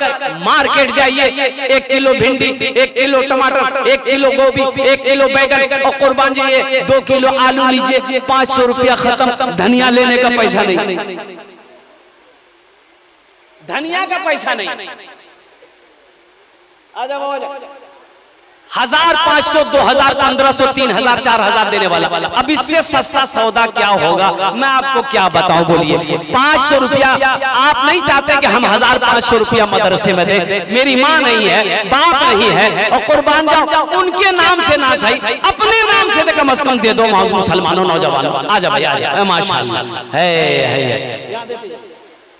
मार्केट जाइए, 1 किलो भिंडी, 1 किलो टमाटर, 1 किलो गोभी, 1 किलो बैगन, और कुर्बान जाइए 2 किलो आलू लीजिए, 500 रुपया खत्म। धनिया लेने का पैसा नहीं, धनिया का पैसा नहीं। आ जाओ, 1000, 500, 2000, 1500, 3000, 4000 देने वाला। अब इससे सस्ता सौदा क्या होगा, मैं आपको क्या बताऊं, बोलिए। 500 रुपया आप नहीं चाहते कि हम 1500 रुपया मदरसे में दें? मेरी माँ नहीं है, बाप नहीं है, और कुर्बान जाओ उनके नाम से ना सही, अपने नाम से कम से कम दे दो। मुसलमानों, नौजवानों, आ जाओ भाई, आ जाओ, माशाअल्लाह है।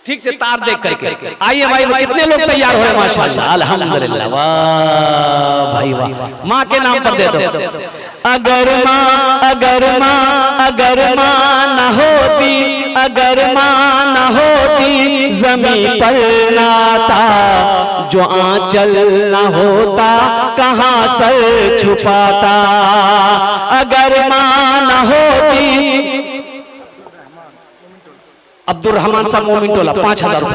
ठीक से तार देख करके आइए भाई, कितने लोग तैयार हो रहे हैं माशाअल्लाह, अल्हम्दुलिल्लाह, वाह भाई वाह। माँ के नाम पर दे दो। अगर माँ अगर माँ न होती, अगर माँ न होती ज़मीं पर नाता, जो आंचल न होता कहाँ सर छुपाता। अगर माँ न होती, अब्दुल रहमान साहब मोमिन टोला 5000 रुपए।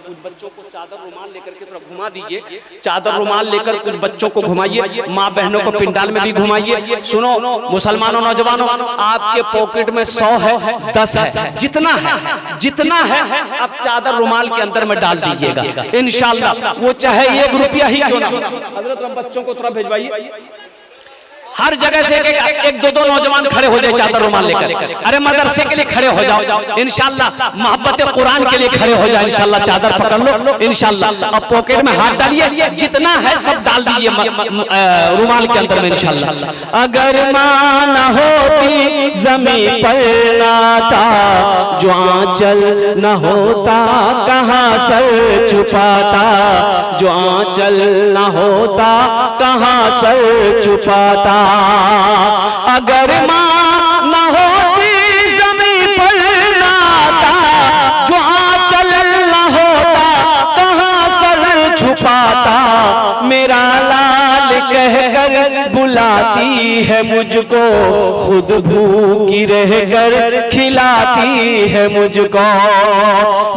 कुछ बच्चों को चादर रुमाल लेकर के थोड़ा घुमा दीजिए, चादर रुमाल लेकर कुछ बच्चों को घुमाइए, माँ बहनों को पिंडाल में भी घुमाइए। सुनो मुसलमानों, नौजवानों, आपके पॉकेट में 100 है, 10 है, जितना है जितना है आप चादर रुमाल के अंदर में डाल दीजिएगा इंशाअल्लाह, वो चाहे 1 रुपया ही क्यों ना हो। हजरत बच्चों को थोड़ा भिजवाइए, हर जगह से एक दो नौजवान खड़े हो जाए चादर रुमाल लेकर। अरे मदरसे के लिए खड़े हो जाओ इंशाअल्लाह, मोहब्बत कुरान के लिए खड़े हो जाओ इंशाअल्लाह, चादर पकड़ लो इंशाअल्लाह, और पॉकेट में हाथ डालिए, जितना है सब डाल दीजिए रुमाल के अंदर में इंशाअल्लाह। अगर माँ न होती ज़मीं पर नाता, जो आंचल न होता कहाँ सर छुपाता, जो आंचल न होता कहाँ सर छुपाता। अगर माँ न होती ज़मीं पर नाता, जो आंचल न होता कहाँ सर छुपाता। मेरा लाल कहकर बुलाती है मुझको, खुद भूखी रहकर खिलाती है मुझको।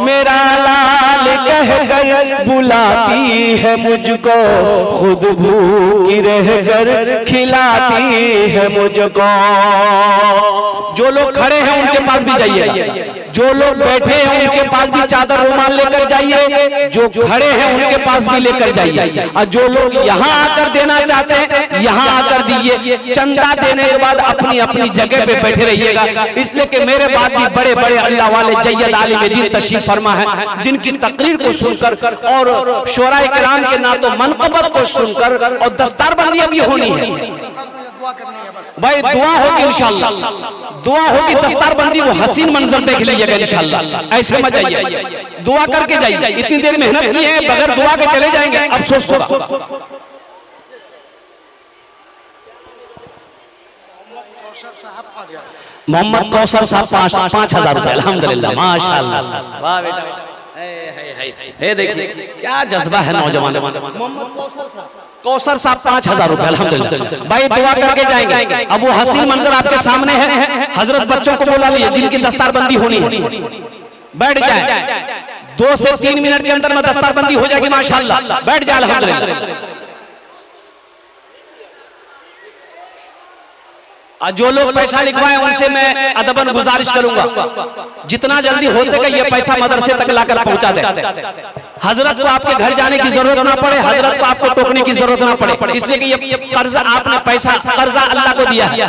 मेरा लाल कहकर बुलाती है मुझको, खुद भूखी रहकर खिलाती है मुझको। जो लोग खड़े हैं उनके पास भी जाइए, जो लोग बैठे हैं उनके पास भी चादर रुमाल लेकर जाइए, जो खड़े हैं उनके पास भी लेकर जाइए, और जो लोग यहाँ आकर देना चाहते हैं यहाँ आकर दीजिए। चंदा देने के बाद अपनी अपनी जगह पे बैठे रहिएगा, इसलिए कि मेरे बाद भी बड़े बड़े अल्लाह वाले जय्यद आलिम दीन तशरीफ फरमा है, जिनकी तकरीर को सुनकर और शोराए किराम के नातो मनक़बत को सुनकर और दस्तारबंदी अभी होनी है भाई, दुआ होगी इंशाअल्लाह, दुआ होगी, दस्तारबंदी, वो हसीन मंजर देख लीजिएगा इंशाअल्लाह। ऐसे मत जाइए, दुआ करके जाइए। इतनी देर मेहनत की है, बगैर दुआ के चले जाएंगे अफसोस होगा। मोहम्मद कौसर साहब 5000 रुपए, अल्हम्दुलिल्लाह, माशाअल्लाह, वाह बेटा। हे देखिए क्या जज्बा है नौजवान। कौसर साहब 5000 रुपए, अल्हम्दुलिल्लाह। भाई दुआ करके जाएंगे। अब वो हसीन मंजर आपके सामने है, हजरत बच्चों को बुला लिए जिनकी दस्तारबंदी होनी है, बैठ जाए, 2 से 3 मिनट के अंदर में दस्तारबंदी हो जाएगी माशाअल्लाह, बैठ जाए अल्हम्दुलिल्लाह। जो लोग पैसा लिखवाए उनसे मैं अदबन गुजारिश करूंगा, जितना जल्दी हो सके ये पैसा मदरसे तक लाकर पहुंचा दे। हजरत को आपके घर जाने की जरूरत ना पड़े, हजरत को आपको टोकने की जरूरत ना पड़े, इसलिए कि ये कर्जा आपने पैसा कर्जा अल्लाह को दिया है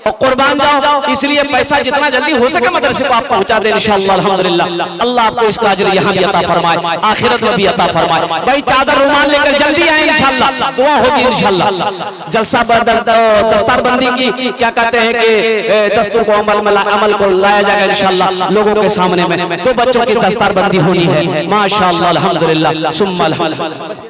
और कुर्बान जाओ, इसलिए पैसा जितना जल्दी हो सके मदरसे को आप पहुंचा दें इंशाअल्लाह, अल्हम्दुलिल्लाह। अल्लाह आपको इसका अजर यहाँ भी अता फरमाए, आखिरत में भी अता फरमाए। भाई चादर रुमाल लेकर जल्दी आए इंशाअल्लाह, दुआ होगी इंशाअल्लाह। जलसा दस्तारबंदी की क्या कहते हैं कि दस्तूर को अमल को लाया जाएगा इंशाअल्लाह लोगों के सामने में, तो बच्चों की दस्तारबंदी होनी है माशाअल्लाह, अल्हम्दुलिल्लाह, सुम्मा अल्हम्दुलिल्लाह।